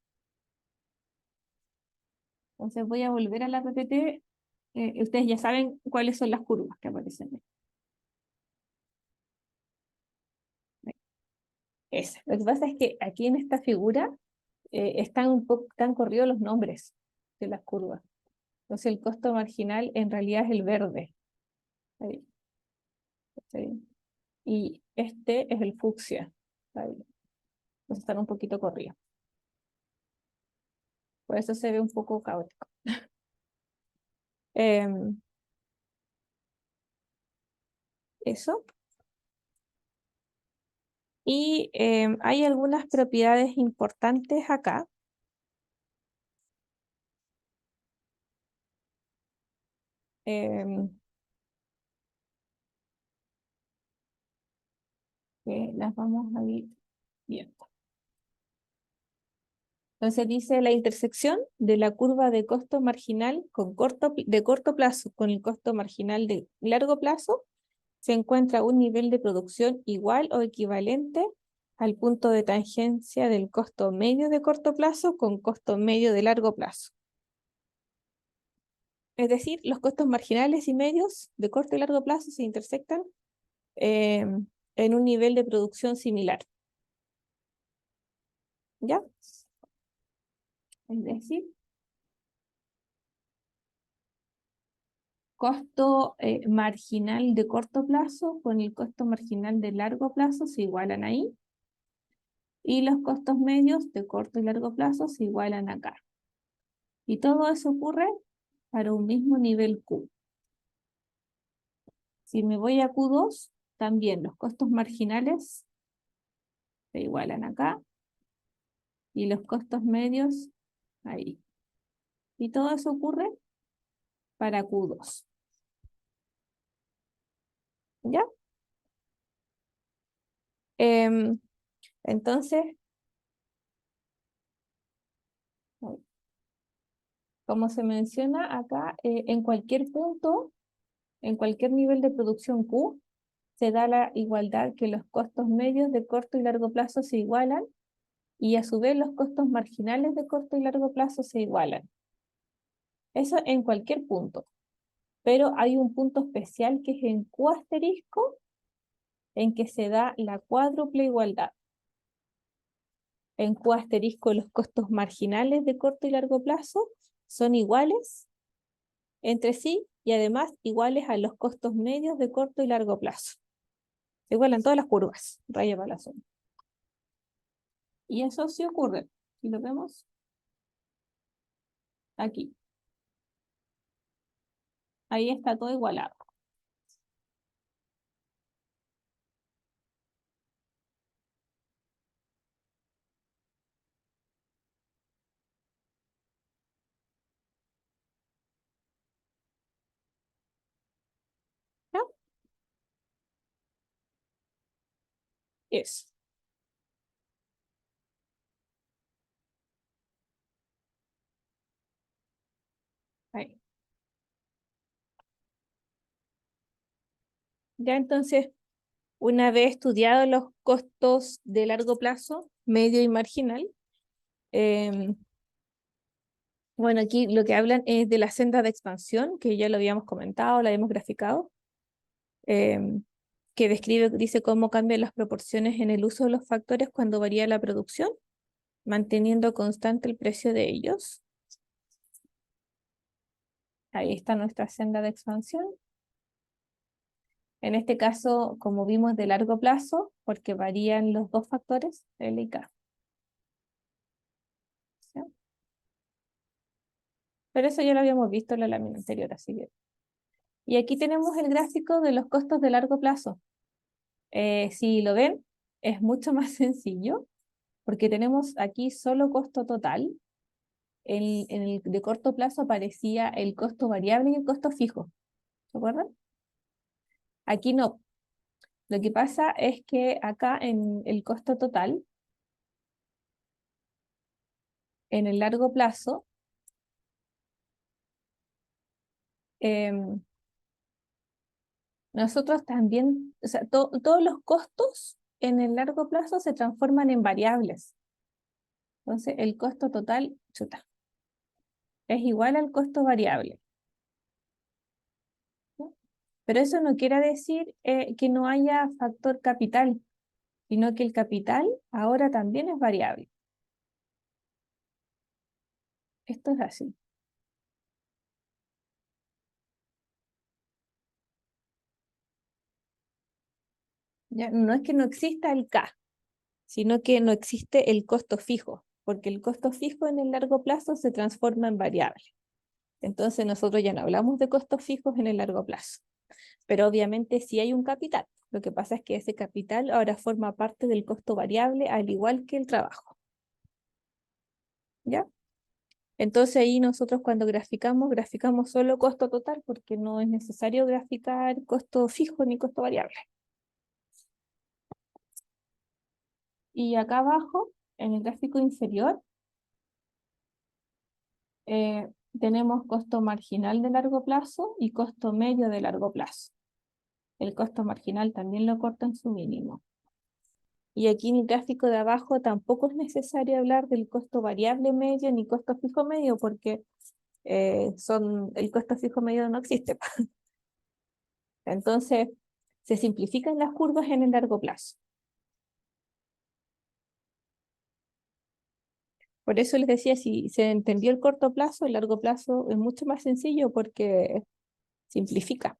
Entonces voy a volver a la PPT. Ustedes ya saben cuáles son las curvas que aparecen ahí. Esa. Lo que pasa es que aquí en esta figura están un poco tan corridos los nombres de las curvas. Entonces el costo marginal en realidad es el verde. Ahí. ¿Sí? Y este es el fucsia. Ahí. Entonces están un poquito corridos. Por eso se ve un poco caótico. Eso. Y hay algunas propiedades importantes acá. Que las vamos a ir viendo. Entonces dice la intersección de la curva de costo marginal de corto plazo con el costo marginal de largo plazo se encuentra un nivel de producción igual o equivalente al punto de tangencia del costo medio de corto plazo con costo medio de largo plazo. Es decir, los costos marginales y medios de corto y largo plazo se intersectan en un nivel de producción similar. ¿Ya? Es decir, costo marginal de corto plazo con el costo marginal de largo plazo se igualan ahí. Y los costos medios de corto y largo plazo se igualan acá. Y todo eso ocurre para un mismo nivel Q. Si me voy a Q2, también los costos marginales se igualan acá. Y los costos medios ahí. Y todo eso ocurre para Q2. ¿Ya? Entonces, como se menciona acá, en cualquier punto, en cualquier nivel de producción Q, se da la igualdad que los costos medios de corto y largo plazo se igualan y a su vez los costos marginales de corto y largo plazo se igualan. Eso en cualquier punto. Pero hay un punto especial que es en Q asterisco, en que se da la cuádruple igualdad. en Q asterisco los costos marginales de corto y largo plazo son iguales entre sí y además iguales a los costos medios de corto y largo plazo. Se igualan todas las curvas, raya para la zona. Y eso sí ocurre, si lo vemos aquí. Ahí está todo igualado. ¿Ya? Eso. Ahí. Ya entonces, una vez estudiados los costos de largo plazo, medio y marginal, bueno, aquí lo que hablan es de la senda de expansión, que ya lo habíamos comentado, la habíamos graficado, que describe, dice cómo cambian las proporciones en el uso de los factores cuando varía la producción, manteniendo constante el precio de ellos. Ahí está nuestra senda de expansión. En este caso, como vimos, de largo plazo, porque varían los dos factores, L y K. ¿Sí? Pero eso ya lo habíamos visto en la lámina anterior, así que. Y aquí tenemos el gráfico de los costos de largo plazo. Si lo ven, es mucho más sencillo, porque tenemos aquí solo costo total. En el de corto plazo aparecía el costo variable y el costo fijo. ¿Se acuerdan? Aquí no. Lo que pasa es que acá en el costo total, en el largo plazo, nosotros también, o sea, todos los costos en el largo plazo se transforman en variables. Entonces, el costo total, chuta, es igual al costo variable. ¿No? Pero eso no quiere decir que no haya factor capital, sino que el capital ahora también es variable. Esto es así. Ya, no es que no exista el K, sino que no existe el costo fijo, porque el costo fijo en el largo plazo se transforma en variable. Entonces nosotros ya no hablamos de costos fijos en el largo plazo, pero obviamente sí hay un capital. Lo que pasa es que ese capital ahora forma parte del costo variable, al igual que el trabajo. ¿Ya? Entonces ahí nosotros cuando graficamos solo costo total porque no es necesario graficar costo fijo ni costo variable. Y acá abajo, en el gráfico inferior, tenemos costo marginal de largo plazo y costo medio de largo plazo. El costo marginal también lo corta en su mínimo. Y aquí en el gráfico de abajo tampoco es necesario hablar del costo variable medio ni costo fijo medio porque el costo fijo medio no existe. Entonces, se simplifican las curvas en el largo plazo. Por eso les decía, si se entendió el corto plazo, el largo plazo es mucho más sencillo porque simplifica.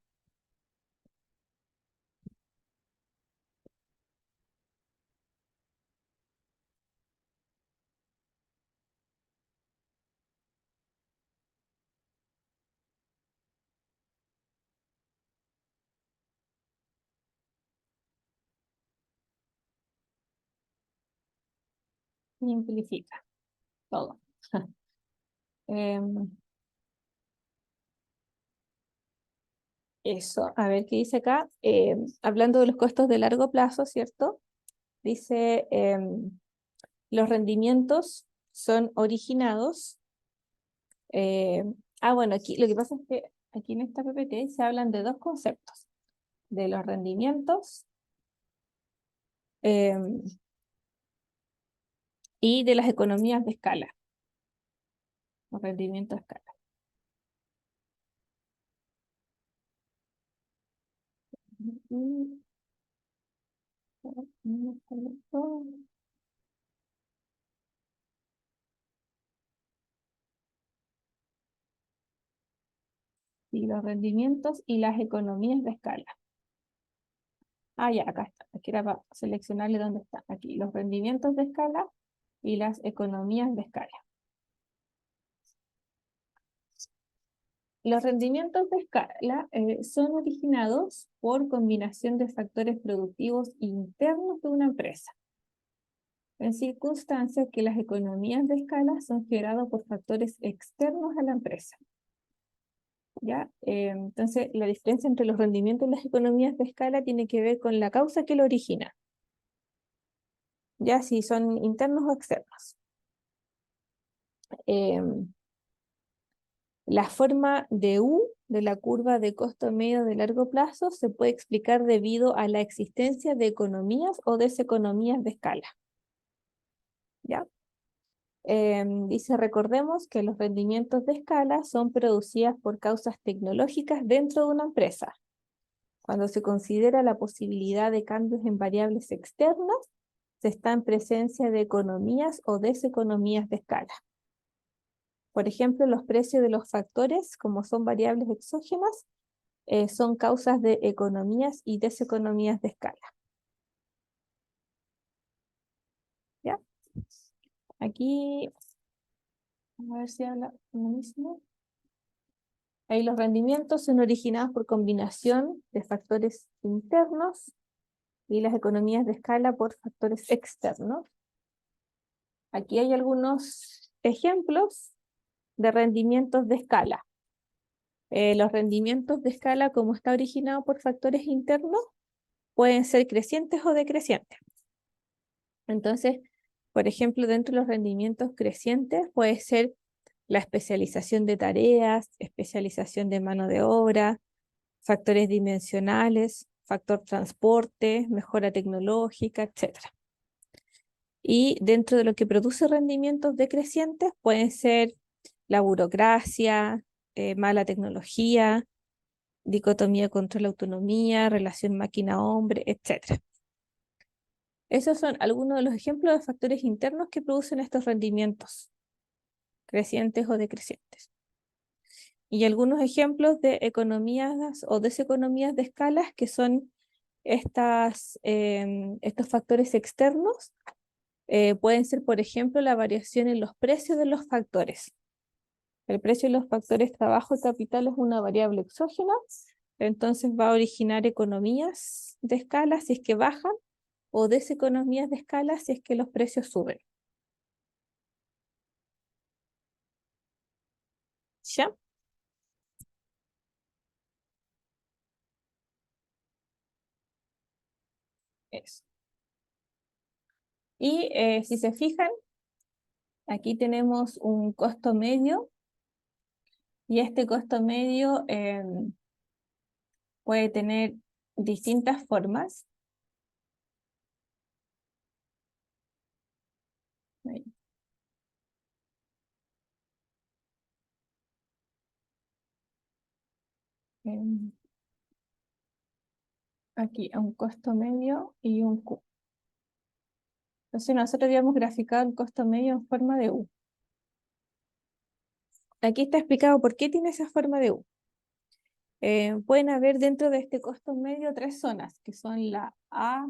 Simplifica todo. Em, Eso, a ver qué dice acá. Hablando de los costos de largo plazo, ¿cierto? Dice, los rendimientos son originados. eh, bueno, aquí lo que pasa es que aquí en esta PPT se hablan de dos conceptos, de los rendimientos em, y de las economías de escala, los rendimientos de escala. aquí, los rendimientos y las economías de escala. Ah, ya, acá está. Aquí era para seleccionarle dónde está. Aquí, los rendimientos de escala y las economías de escala. Los rendimientos de escala son originados por combinación de factores productivos internos de una empresa, en circunstancias que las economías de escala son generadas por factores externos a la empresa. ¿Ya? Entonces, la diferencia entre los rendimientos y las economías de escala tiene que ver con la causa que lo origina, ya si son internos o externos. La forma de U de la curva de costo medio de largo plazo se puede explicar debido a la existencia de economías o deseconomías de escala. ¿Ya? Dice, recordemos que los rendimientos de escala son producidas por causas tecnológicas dentro de una empresa. Cuando se considera la posibilidad de cambios en variables externas, se está en presencia de economías o deseconomías de escala. Por ejemplo, los precios de los factores, como son variables exógenas, son causas de economías y deseconomías de escala. ¿Ya? Aquí, a ver si habla lo mismo. Ahí los rendimientos son originados por combinación de factores internos y las economías de escala por factores externos. Aquí hay algunos ejemplos de rendimientos de escala. Los rendimientos de escala, como está originado por factores internos, pueden ser crecientes o decrecientes. Entonces, por ejemplo, dentro de los rendimientos crecientes puede ser la especialización de tareas, especialización de mano de obra, factores dimensionales, factor transporte, mejora tecnológica, etc. Y dentro de lo que produce rendimientos decrecientes pueden ser la burocracia, mala tecnología, dicotomía contra la autonomía, relación máquina-hombre, etc. Esos son algunos de los ejemplos de factores internos que producen estos rendimientos, crecientes o decrecientes. Y algunos ejemplos de economías o deseconomías de escalas que son estos factores externos. Pueden ser, por ejemplo, la variación en los precios de los factores. El precio de los factores trabajo y capital es una variable exógena, entonces va a originar economías de escala si es que bajan o deseconomías de escala si es que los precios suben. ¿Ya? Eso. Y si se fijan, aquí tenemos un costo medio y este costo medio puede tener distintas formas. Ahí. Aquí un costo medio y un Q. Entonces nosotros habíamos graficado el costo medio en forma de U. Aquí está explicado por qué tiene esa forma de U. Pueden haber dentro de este costo medio tres zonas, que son la A,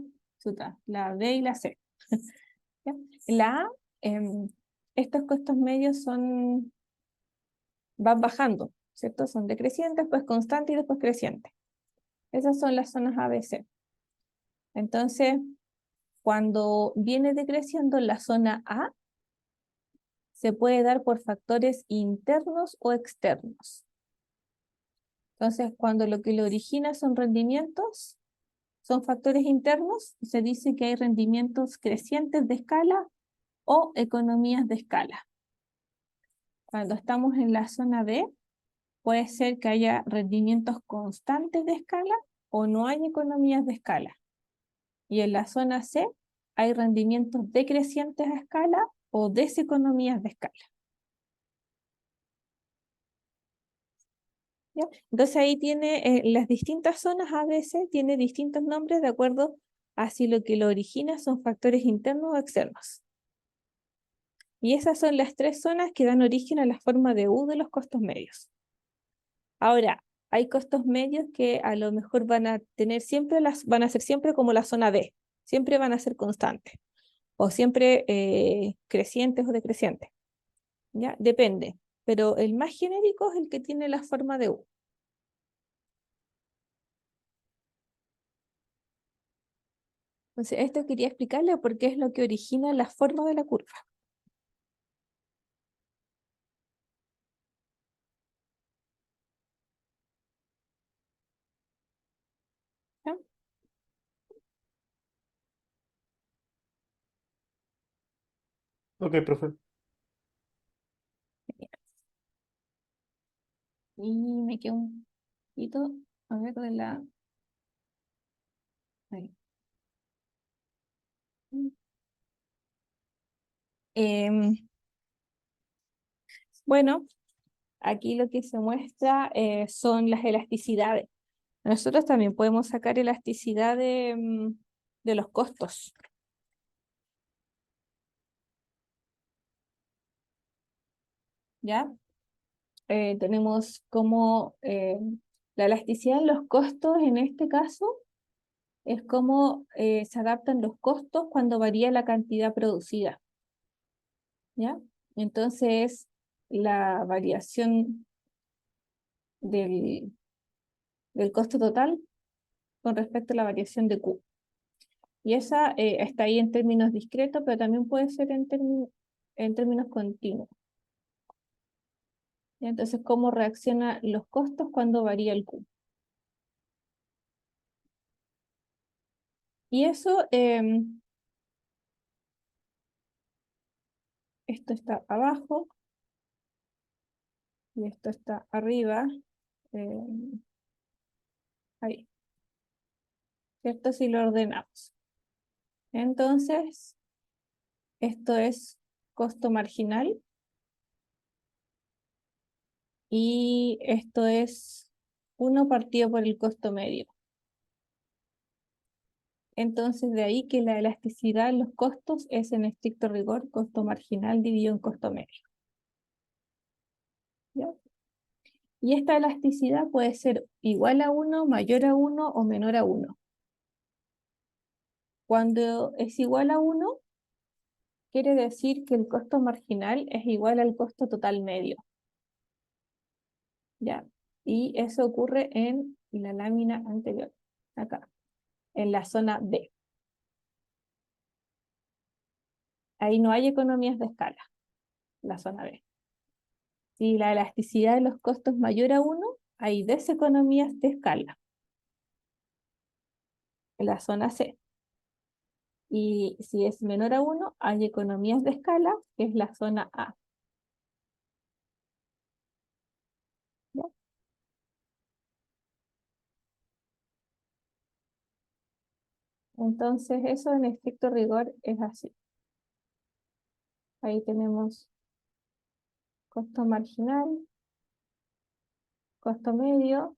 la B y la C. ¿Ya? La A, estos costos medios van bajando, ¿cierto? Son decrecientes, después constantes y después crecientes. Esas son las zonas A, B, C. Entonces, cuando viene decreciendo en la zona A, se puede dar por factores internos o externos. Entonces, cuando lo que lo origina son rendimientos, son factores internos, se dice que hay rendimientos crecientes de escala o economías de escala. Cuando estamos en la zona B, puede ser que haya rendimientos constantes de escala o no hay economías de escala. Y en la zona C, hay rendimientos decrecientes a escala o deseconomías de escala. ¿Ya? Entonces ahí tiene las distintas zonas A, B, C, tiene distintos nombres de acuerdo a si lo que lo origina son factores internos o externos. Y esas son las tres zonas que dan origen a la forma de U de los costos medios. Ahora, hay costos medios que a lo mejor van a tener siempre van a ser siempre como la zona D, siempre van a ser constantes, o siempre crecientes o decrecientes, ¿ya? Depende, pero el más genérico es el que tiene la forma de U. Entonces, esto quería explicarle porque es lo que origina la forma de la curva. ¿Ya? Ok, profe. Y me quedo un poquito, a ver, de la... ahí. Em, bueno, aquí lo que se muestra son las elasticidades. Nosotros también podemos sacar elasticidad de los costos. ¿Ya? Tenemos como la elasticidad en los costos, en este caso, es cómo se adaptan los costos cuando varía la cantidad producida. ¿Ya? Entonces, la variación del costo total con respecto a la variación de Q. Y esa está ahí en términos discretos, pero también puede ser en términos continuos. ¿Ya? Entonces, ¿cómo reaccionan los costos cuando varía el Q? Y eso, esto está abajo y esto está arriba. Ahí, ¿cierto? Si lo ordenamos. Entonces, esto es costo marginal y esto es 1 partido por el costo medio. Entonces, de ahí que la elasticidad en los costos es en estricto rigor costo marginal dividido en costo medio. ¿Ya? Y esta elasticidad puede ser igual a 1, mayor a 1 o menor a 1. Cuando es igual a 1, quiere decir que el costo marginal es igual al costo total medio. ¿Ya? Y eso ocurre en la lámina anterior, acá, en la zona B. Ahí no hay economías de escala, la zona B. Si la elasticidad de los costos es mayor a 1, hay deseconomías de escala, en la zona C. Y si es menor a 1, hay economías de escala, que es la zona A. ¿Ya? Entonces, eso en estricto rigor es así. Ahí tenemos costo marginal, costo medio,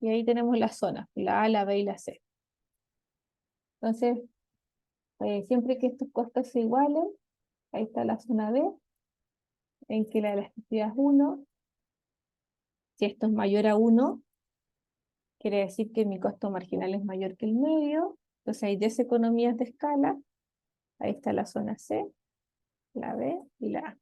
y ahí tenemos las zonas, la A, la B y la C. Entonces, siempre que estos costos se igualen, ahí está la zona B, en que la elasticidad es 1. Si esto es mayor a 1, quiere decir que mi costo marginal es mayor que el medio. Entonces hay deseconomías de escala. Ahí está la zona C, la B y la A.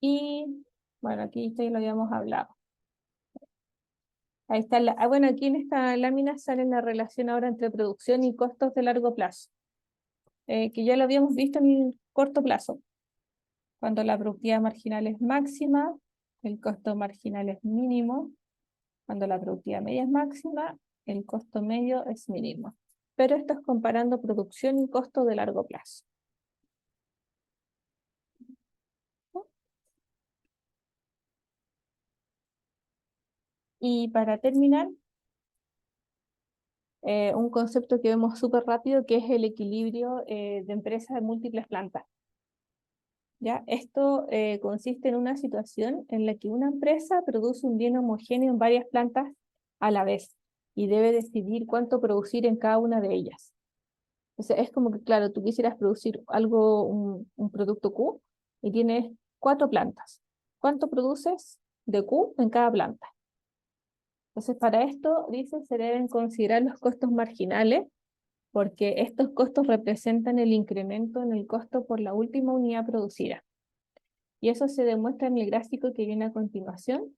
Y bueno, aquí esto ya lo habíamos hablado. Ahí está bueno, aquí en esta lámina sale la relación ahora entre producción y costos de largo plazo, que ya lo habíamos visto en el corto plazo. Cuando la productividad marginal es máxima, el costo marginal es mínimo. Cuando la productividad media es máxima, el costo medio es mínimo. Pero esto es comparando producción y costo de largo plazo. Y para terminar, un concepto que vemos súper rápido, que es el equilibrio de empresas de múltiples plantas. ¿Ya? Esto consiste en una situación en la que una empresa produce un bien homogéneo en varias plantas a la vez y debe decidir cuánto producir en cada una de ellas. Entonces es como que, claro, tú quisieras producir algo, un producto Q, y tienes 4 plantas. ¿Cuánto produces de Q en cada planta? Entonces, para esto, dice, se deben considerar los costos marginales, porque estos costos representan el incremento en el costo por la última unidad producida. Y eso se demuestra en el gráfico que viene a continuación,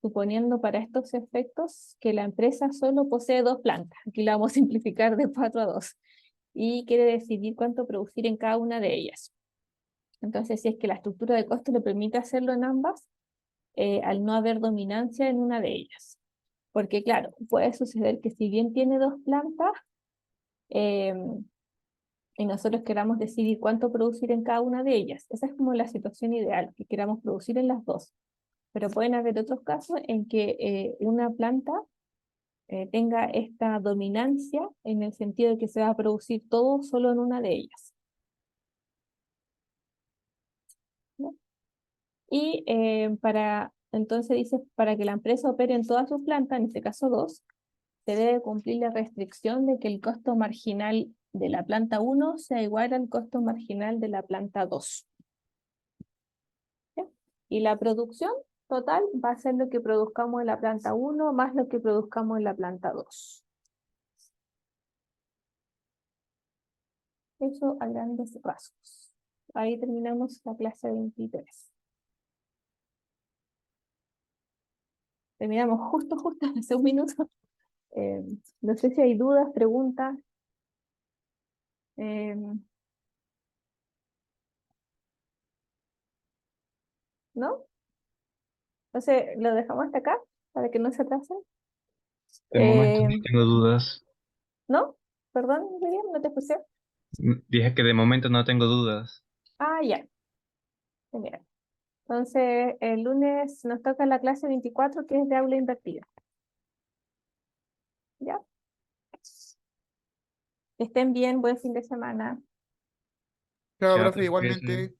suponiendo para estos efectos que la empresa solo posee 2 plantas. Aquí la vamos a simplificar de 4 a 2. Y quiere decidir cuánto producir en cada una de ellas. Entonces, si es que la estructura de costos le permite hacerlo en ambas, al no haber dominancia en una de ellas. Porque claro, puede suceder que si bien tiene 2 plantas, y nosotros queramos decidir cuánto producir en cada una de ellas. Esa es como la situación ideal, que queramos producir en las dos. Pero pueden haber otros casos en que una planta tenga esta dominancia en el sentido de que se va a producir todo solo en una de ellas. ¿No? Y entonces dice, para que la empresa opere en todas sus plantas, en este caso 2, se debe cumplir la restricción de que el costo marginal de la planta 1 sea igual al costo marginal de la planta 2. ¿Ya? Y la producción total va a ser lo que produzcamos en la planta 1 más lo que produzcamos en la planta 2. Eso a grandes rasgos. Ahí terminamos la clase 23. Terminamos justo hace un minuto. No sé si hay dudas, preguntas. ¿No? Entonces, lo dejamos hasta acá para que no se atrasen. De momento Eh, no tengo dudas. ¿No? Perdón, Miriam, no te escuché. Dije que de momento no tengo dudas. Ah, ya. Genial. Entonces, el lunes nos toca la clase 24, que es de aula invertida. ¿Ya? Que estén bien, buen fin de semana. Chao, Chao, profe, cuídense. igualmente.